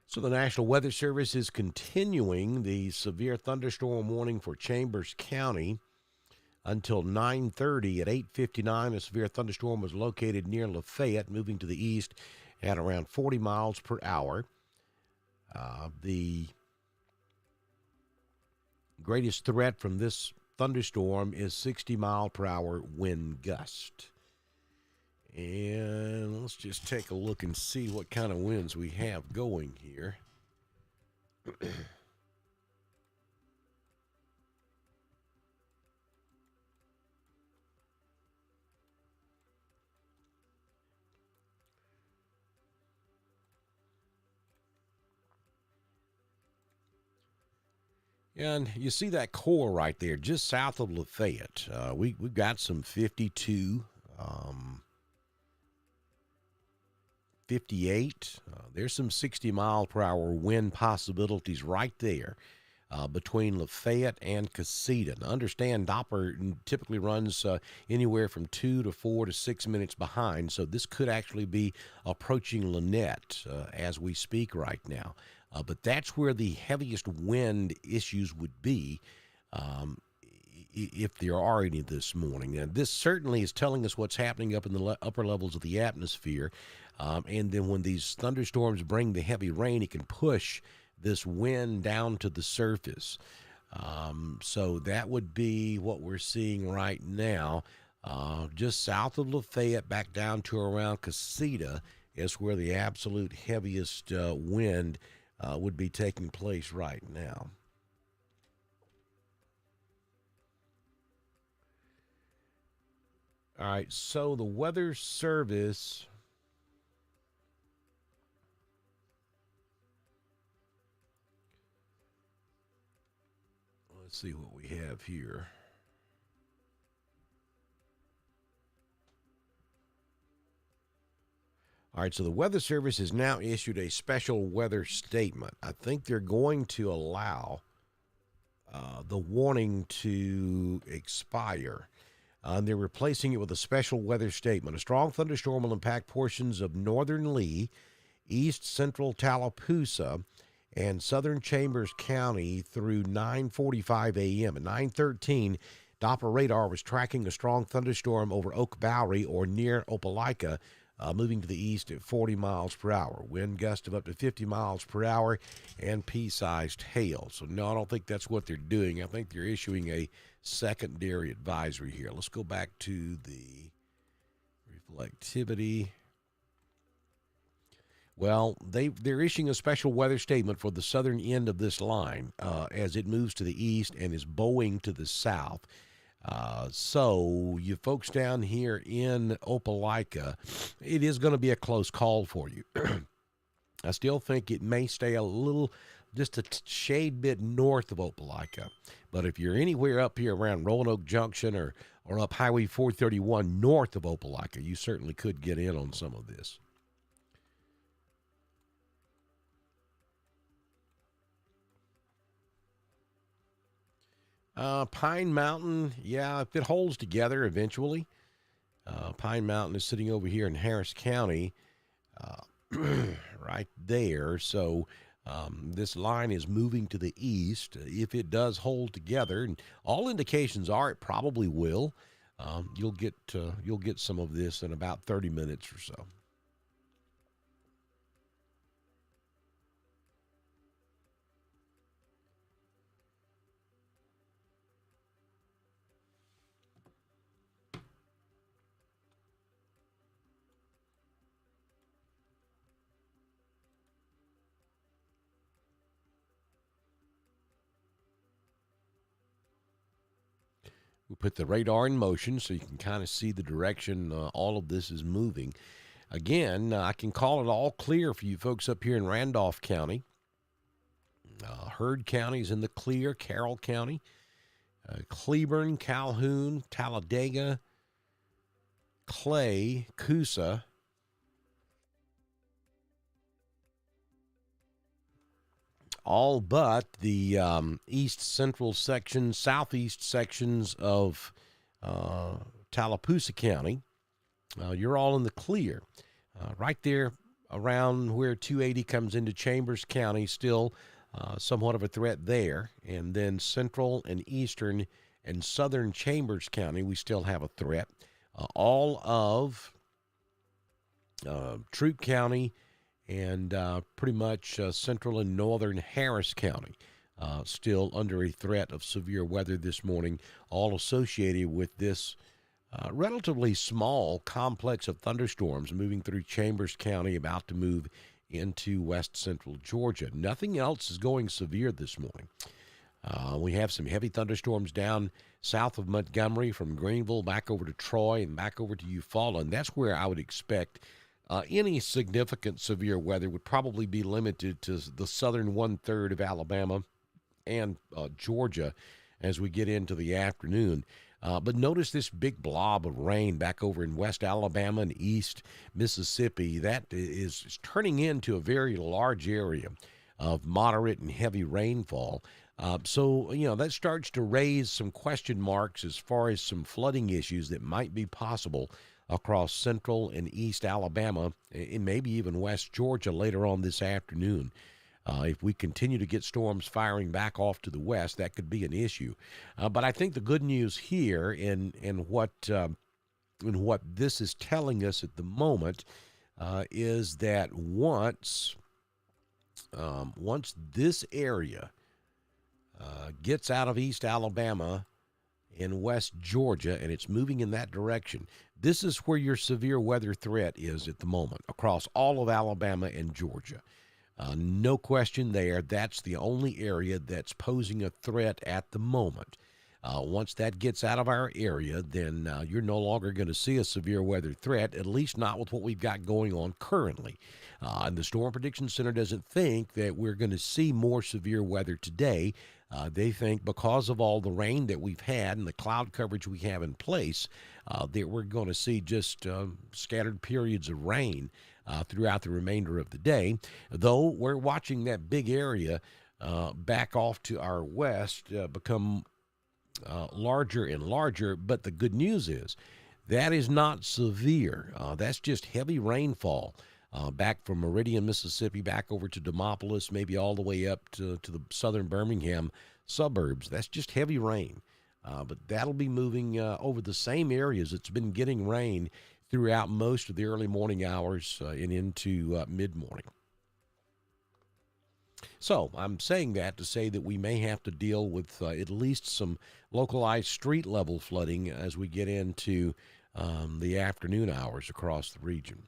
So the National Weather Service is continuing the severe thunderstorm warning for Chambers County until 9:30. At 8:59, a severe thunderstorm was located near Lafayette, moving to the east at around 40 miles per hour. The greatest threat from this thunderstorm is 60 mile per hour wind gust. And let's just take a look and see what kind of winds we have going here. And you see that core right there, just south of Lafayette. We've got some 52, 58. There's some 60-mile-per-hour wind possibilities right there between Lafayette and Casita. Now, understand Doppler typically runs anywhere from 2 to 4 to 6 minutes behind, so this could actually be approaching Lynette as we speak right now. But that's where the heaviest wind issues would be if there are any this morning. And this certainly is telling us what's happening up in the upper levels of the atmosphere. And then when these thunderstorms bring the heavy rain, it can push this wind down to the surface. So that would be what we're seeing right now. Just south of Lafayette, back down to around Casita, is where the absolute heaviest wind would be taking place right now. All right, so the Weather Service, let's see what we have here. All right, so the Weather Service has now issued a special weather statement. I think they're going to allow the warning to expire. They're replacing it with a special weather statement. A strong thunderstorm will impact portions of northern Lee, east central Tallapoosa, and southern Chambers County through 9:45 a.m. At 9:13, Doppler radar was tracking a strong thunderstorm over Oak Bowery or near Opelika, moving to the east at 40 miles per hour. Wind gust of up to 50 miles per hour and pea-sized hail. So, no, I don't think that's what they're doing. I think they're issuing a secondary advisory here. Let's go back to the reflectivity. Well, they're issuing a special weather statement for the southern end of this line as it moves to the east and is bowing to the south. So you folks down here in Opelika, it is going to be a close call for you. I still think it may stay a little, just a shade bit north of Opelika. But if you're anywhere up here around Roanoke Junction or up Highway 431 north of Opelika, you certainly could get in on some of this. Pine Mountain, yeah, if it holds together eventually. Pine Mountain is sitting over here in Harris County, right there. So this line is moving to the east. If it does hold together, and all indications are it probably will, you'll get some of this in about 30 minutes or so. We put the radar in motion so you can kind of see the direction all of this is moving. Again, I can call it all clear for you folks up here in Randolph County. Heard County is in the clear, Carroll County, Cleburne, Calhoun, Talladega, Clay, Coosa, all but the east central section, southeast sections of Tallapoosa County. You're all in the clear. Right there around where 280 comes into Chambers County, still somewhat of a threat there. And then central and eastern and southern Chambers County, we still have a threat. All of Troup County and pretty much central and northern Harris County still under a threat of severe weather this morning, all associated with this relatively small complex of thunderstorms moving through Chambers County, about to move into west central Georgia. Nothing else is going severe this morning. We have some heavy thunderstorms down south of Montgomery from Greenville back over to Troy and back over to Eufaula, and that's where I would expect any significant severe weather would probably be limited to the southern one-third of Alabama and Georgia as we get into the afternoon. But notice this big blob of rain back over in West Alabama and East Mississippi. That is turning into a very large area of moderate and heavy rainfall. So, that starts to raise some question marks as far as some flooding issues that might be possible across central and east Alabama and maybe even west Georgia later on this afternoon. If we continue to get storms firing back off to the west, that could be an issue. But I think the good news here in what this is telling us at the moment is that once this area gets out of East Alabama in West Georgia and it's moving in that direction, this is where your severe weather threat is at the moment across all of Alabama and Georgia. No question there. That's the only area that's posing a threat at the moment. Once that gets out of our area, then you're no longer going to see a severe weather threat, at least not with what we've got going on currently. And the Storm Prediction Center doesn't think that we're going to see more severe weather today. They think because of all the rain that we've had and the cloud coverage we have in place, that we're going to see just scattered periods of rain throughout the remainder of the day, though we're watching that big area back off to our west become larger and larger. But the good news is that is not severe. That's just heavy rainfall back from Meridian, Mississippi, back over to Demopolis, maybe all the way up to the southern Birmingham suburbs. That's just heavy rain. But that'll be moving over the same areas it's been getting rain throughout most of the early morning hours and into mid-morning. So I'm saying that to say that we may have to deal with at least some localized street-level flooding as we get into the afternoon hours across the region.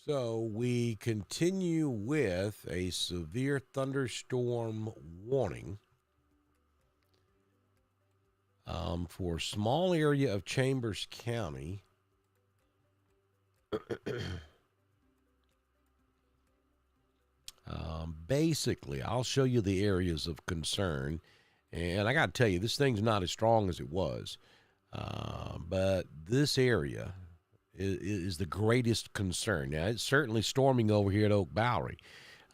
So we continue with a severe thunderstorm warning for a small area of Chambers County. Basically, I'll show you the areas of concern. And I got to tell you, this thing's not as strong as it was. But this area is the greatest concern. Now, it's certainly storming over here at Oak Bowery.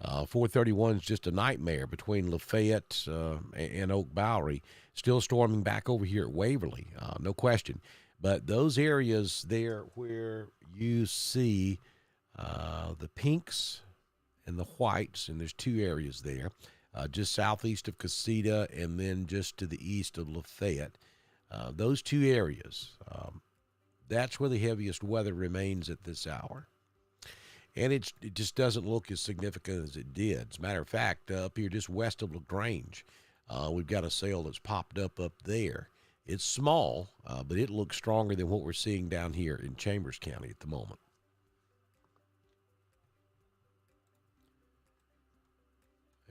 431 is just a nightmare between Lafayette and Oak Bowery. Still storming back over here at Waverly, no question. But those areas there where you see the pinks and the whites, and there's two areas there, just southeast of Casita and then just to the east of Lafayette. Those two areas, that's where the heaviest weather remains at this hour. And it just doesn't look as significant as it did. As a matter of fact, up here just west of LaGrange, we've got a sail that's popped up there. It's small, but it looks stronger than what we're seeing down here in Chambers County at the moment.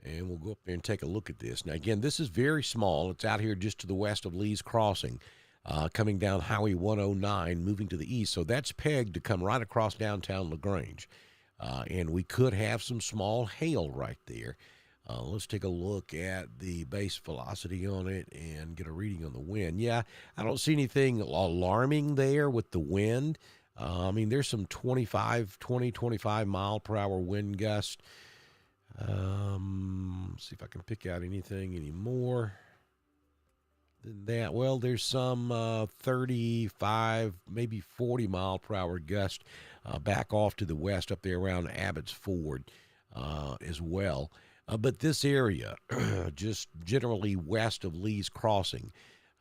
And we'll go up there and take a look at this. Now, again, this is very small. It's out here just to the west of Lee's Crossing, coming down Highway 109, moving to the east. So that's pegged to come right across downtown LaGrange. And we could have some small hail right there. Let's take a look at the base velocity on it and get a reading on the wind. Yeah, I don't see anything alarming there with the wind. I mean, there's some 20, 25 mile per hour wind gust. See if I can pick out anything anymore than that. Well, there's some 35, maybe 40 mile per hour gust back off to the west up there around Abbott's Ford as well. But this area, just generally west of Lee's Crossing,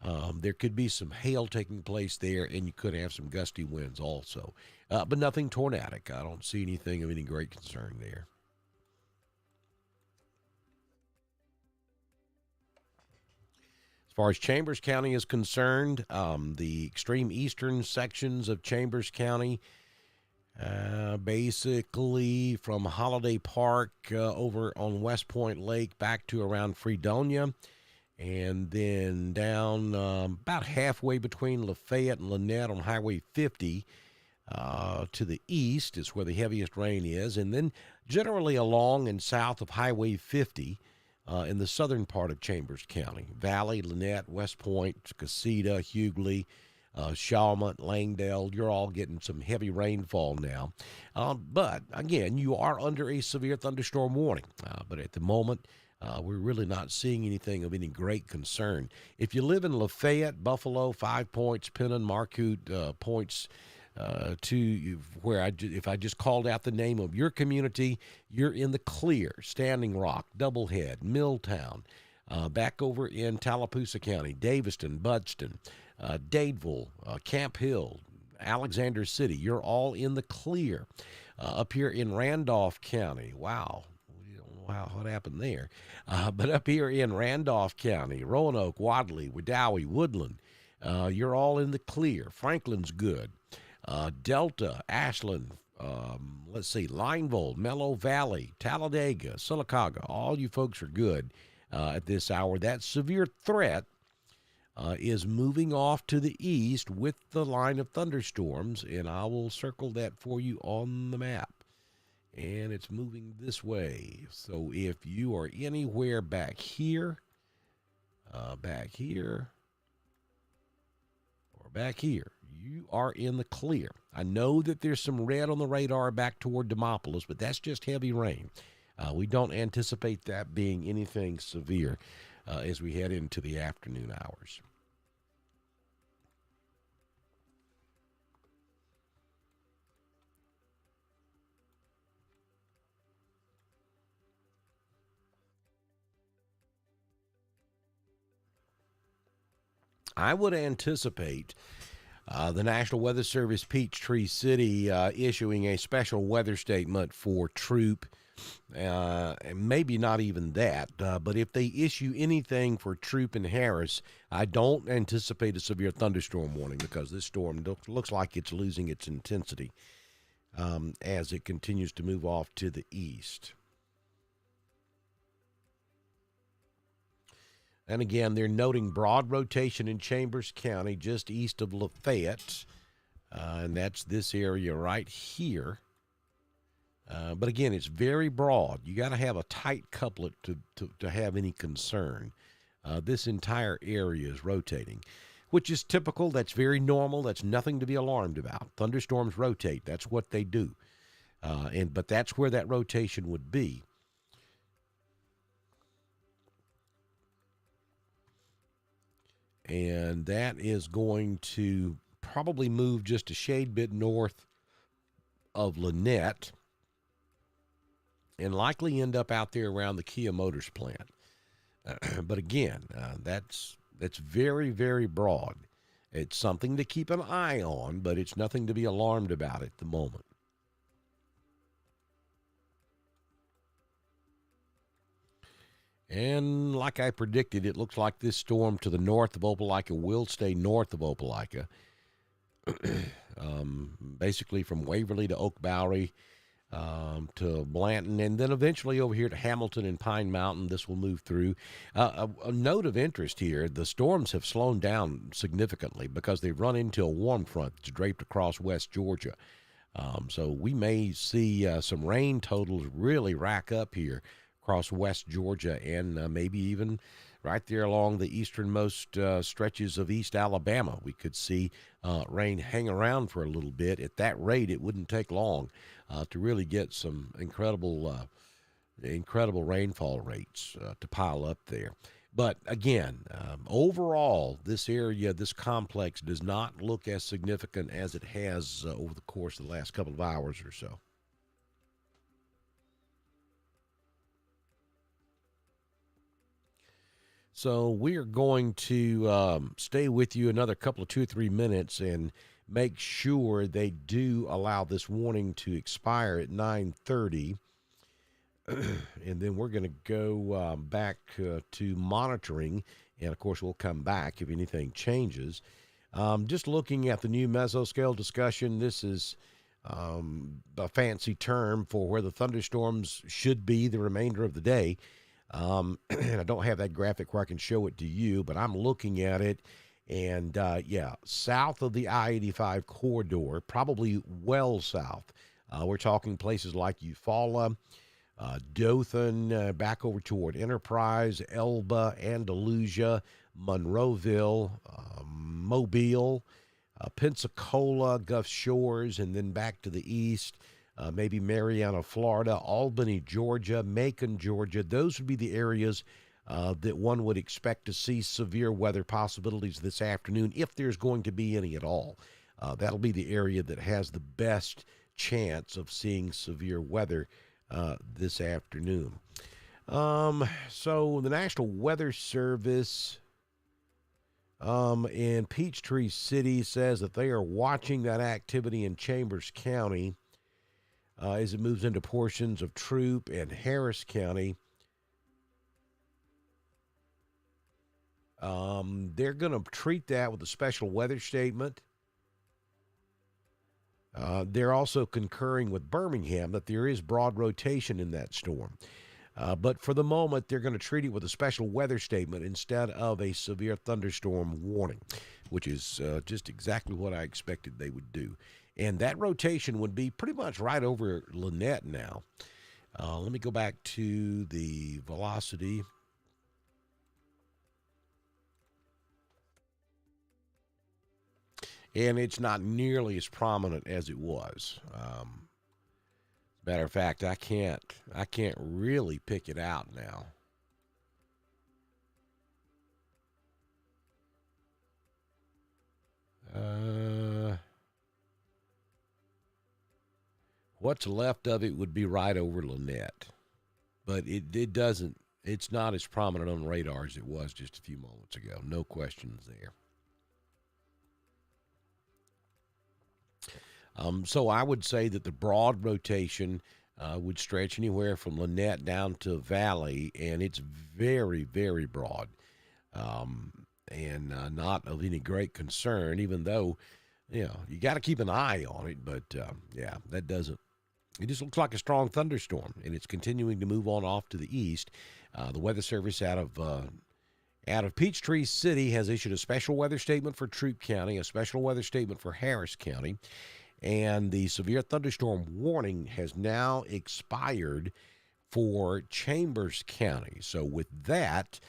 There could be some hail taking place there, and you could have some gusty winds also, but nothing tornadic. I don't see anything of any great concern there. As far as Chambers County is concerned, the extreme eastern sections of Chambers County, basically from Holiday Park over on West Point Lake back to around Fredonia, and then down about halfway between Lafayette and Lynette on Highway 50 to the east is where the heaviest rain is, and then generally along and south of Highway 50 in the southern part of Chambers County. Valley, Lynette, West Point, Casita, Hughley, Shawmut, Langdale, you're all getting some heavy rainfall now. But again, you are under a severe thunderstorm warning. But at the moment, we're really not seeing anything of any great concern. If you live in Lafayette, Buffalo, 5 Points, Pennon, Marcoot, Points, to where if I just called out the name of your community, you're in the clear. Standing Rock, Doublehead, Milltown, back over in Tallapoosa County, Daviston, Budston, Dadeville, Camp Hill, Alexander City, you're all in the clear. Up here in Randolph County, wow. Wow, what happened there? But up here in Randolph County, Roanoke, Wadley, Wedowee, Woodland, you're all in the clear. Franklin's good. Delta, Ashland, let's see, Lineville, Mellow Valley, Talladega, Sylacauga, all you folks are good at this hour. That severe threat is moving off to the east with the line of thunderstorms, and I will circle that for you on the map. And it's moving this way. So if you are anywhere back here, or back here, you are in the clear. I know that there's some red on the radar back toward Demopolis, but that's just heavy rain. We don't anticipate that being anything severe as we head into the afternoon hours. I would anticipate the National Weather Service Peachtree City issuing a special weather statement for Troop, and maybe not even that, but if they issue anything for Troop and Harris, I don't anticipate a severe thunderstorm warning because this storm looks like it's losing its intensity as it continues to move off to the east. And again, they're noting broad rotation in Chambers County, just east of Lafayette, and that's this area right here. But again, it's very broad. You got to have a tight couplet to have any concern. This entire area is rotating, which is typical. That's very normal. That's nothing to be alarmed about. Thunderstorms rotate. That's what they do. But that's where that rotation would be. And that is going to probably move just a shade bit north of Lynette and likely end up out there around the Kia Motors plant. But again, that's very, very broad. It's something to keep an eye on, but it's nothing to be alarmed about at the moment. And like I predicted, it looks like this storm to the north of Opelika will stay north of Opelika. Basically from Waverly to Oak Bowery to Blanton, and then eventually over here to Hamilton and Pine Mountain. This will move through. A note of interest here, the storms have slowed down significantly because they've run into a warm front that's draped across West Georgia. So we may see some rain totals really rack up here across West Georgia and maybe even right there along the easternmost stretches of East Alabama. We could see rain hang around for a little bit. At that rate, it wouldn't take long to really get some incredible rainfall rates to pile up there. But again, overall, this area, this complex does not look as significant as it has over the course of the last couple of hours or so. So we are going to stay with you another couple of 2 or 3 minutes and make sure they do allow this warning to expire at 9:30, and then we're going to go back to monitoring, and of course we'll come back if anything changes. Just looking at the new mesoscale discussion, this is a fancy term for where the thunderstorms should be the remainder of the day. And I don't have that graphic where I can show it to you, but I'm looking at it. And yeah, south of the I 85 corridor, probably well south. We're talking places like Eufaula, Dothan, back over toward Enterprise, Elba, Andalusia, Monroeville, Mobile, Pensacola, Gulf Shores, and then back to the east, maybe Mariana, Florida, Albany, Georgia, Macon, Georgia. Those would be the areas that one would expect to see severe weather possibilities this afternoon, if there's going to be any at all. That'll be the area that has the best chance of seeing severe weather this afternoon. So the National Weather Service in Peachtree City says that they are watching that activity in Chambers County as it moves into portions of Troup and Harris County. They're going to treat that with a special weather statement. They're also concurring with Birmingham that there is broad rotation in that storm. But for the moment, they're going to treat it with a special weather statement instead of a severe thunderstorm warning, which is just exactly what I expected they would do. And that rotation would be pretty much right over Lynette now. Let me go back to the velocity. And it's not nearly as prominent as it was. Matter of fact, I can't really pick it out now. What's left of it would be right over Lynette, but it doesn't. It's not as prominent on radar as it was just a few moments ago. No questions there. So I would say that the broad rotation would stretch anywhere from Lynette down to Valley, and it's very, very broad, and not of any great concern, even though, you got to keep an eye on it. But, yeah, that doesn't. It just looks like a strong thunderstorm, and it's continuing to move on off to the east. The Weather Service out of Peachtree City has issued a special weather statement for Troup County, a special weather statement for Harris County. And the severe thunderstorm warning has now expired for Chambers County. So with that,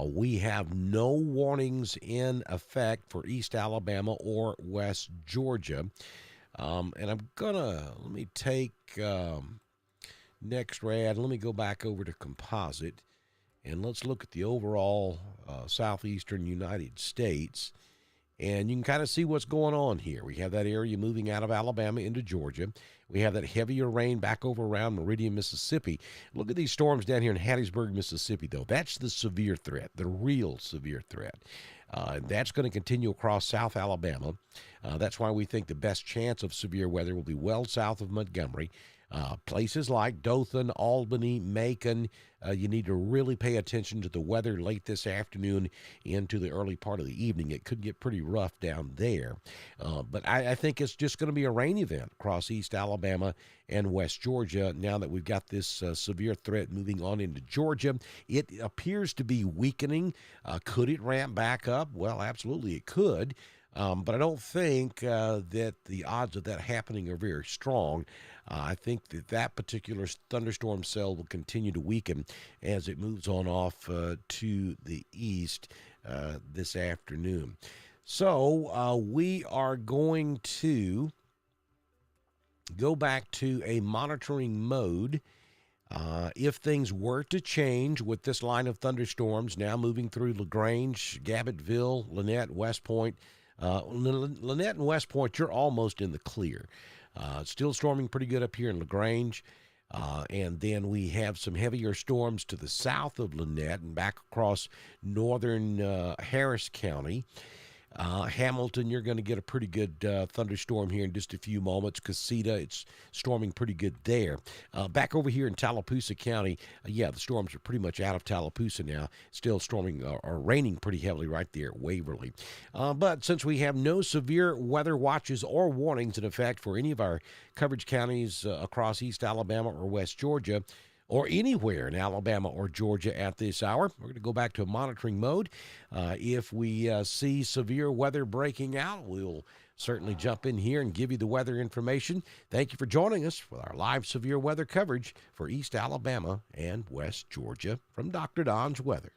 we have no warnings in effect for East Alabama or West Georgia. And I'm let me take NextRad. Let me go back over to Composite, and let's look at the overall southeastern United States. And you can kind of see what's going on here. We have that area moving out of Alabama into Georgia. We have that heavier rain back over around Meridian, Mississippi. Look at these storms down here in Hattiesburg, Mississippi, though. That's the severe threat, the real severe threat. And that's going to continue across South Alabama. That's why we think the best chance of severe weather will be well south of Montgomery. Places like Dothan, Albany, Macon, you need to really pay attention to the weather late this afternoon into the early part of the evening. It could get pretty rough down there. But I think it's just going to be a rain event across East Alabama and West Georgia now that we've got this severe threat moving on into Georgia. It appears to be weakening. Could it ramp back up? Well, absolutely it could. But I don't think that the odds of that happening are very strong. I think that particular thunderstorm cell will continue to weaken as it moves on off to the east this afternoon. So we are going to go back to a monitoring mode. If things were to change with this line of thunderstorms now moving through LaGrange, Gabbettville, Lynette, West Point, Lynette and West Point, you're almost in the clear. Still storming pretty good up here in LaGrange. And then we have some heavier storms to the south of Lynette and back across northern Harris County. Hamilton, you're going to get a pretty good thunderstorm here in just a few moments. Casita, it's storming pretty good there. Back over here in Tallapoosa County, the storms are pretty much out of Tallapoosa now. Still storming or raining pretty heavily right there at Waverly. But since we have no severe weather watches or warnings in effect for any of our coverage counties across East Alabama or West Georgia, or anywhere in Alabama or Georgia at this hour, we're going to go back to a monitoring mode. If we see severe weather breaking out, we'll certainly jump in here and give you the weather information. Thank you for joining us with our live severe weather coverage for East Alabama and West Georgia from Dr. Don's Weather.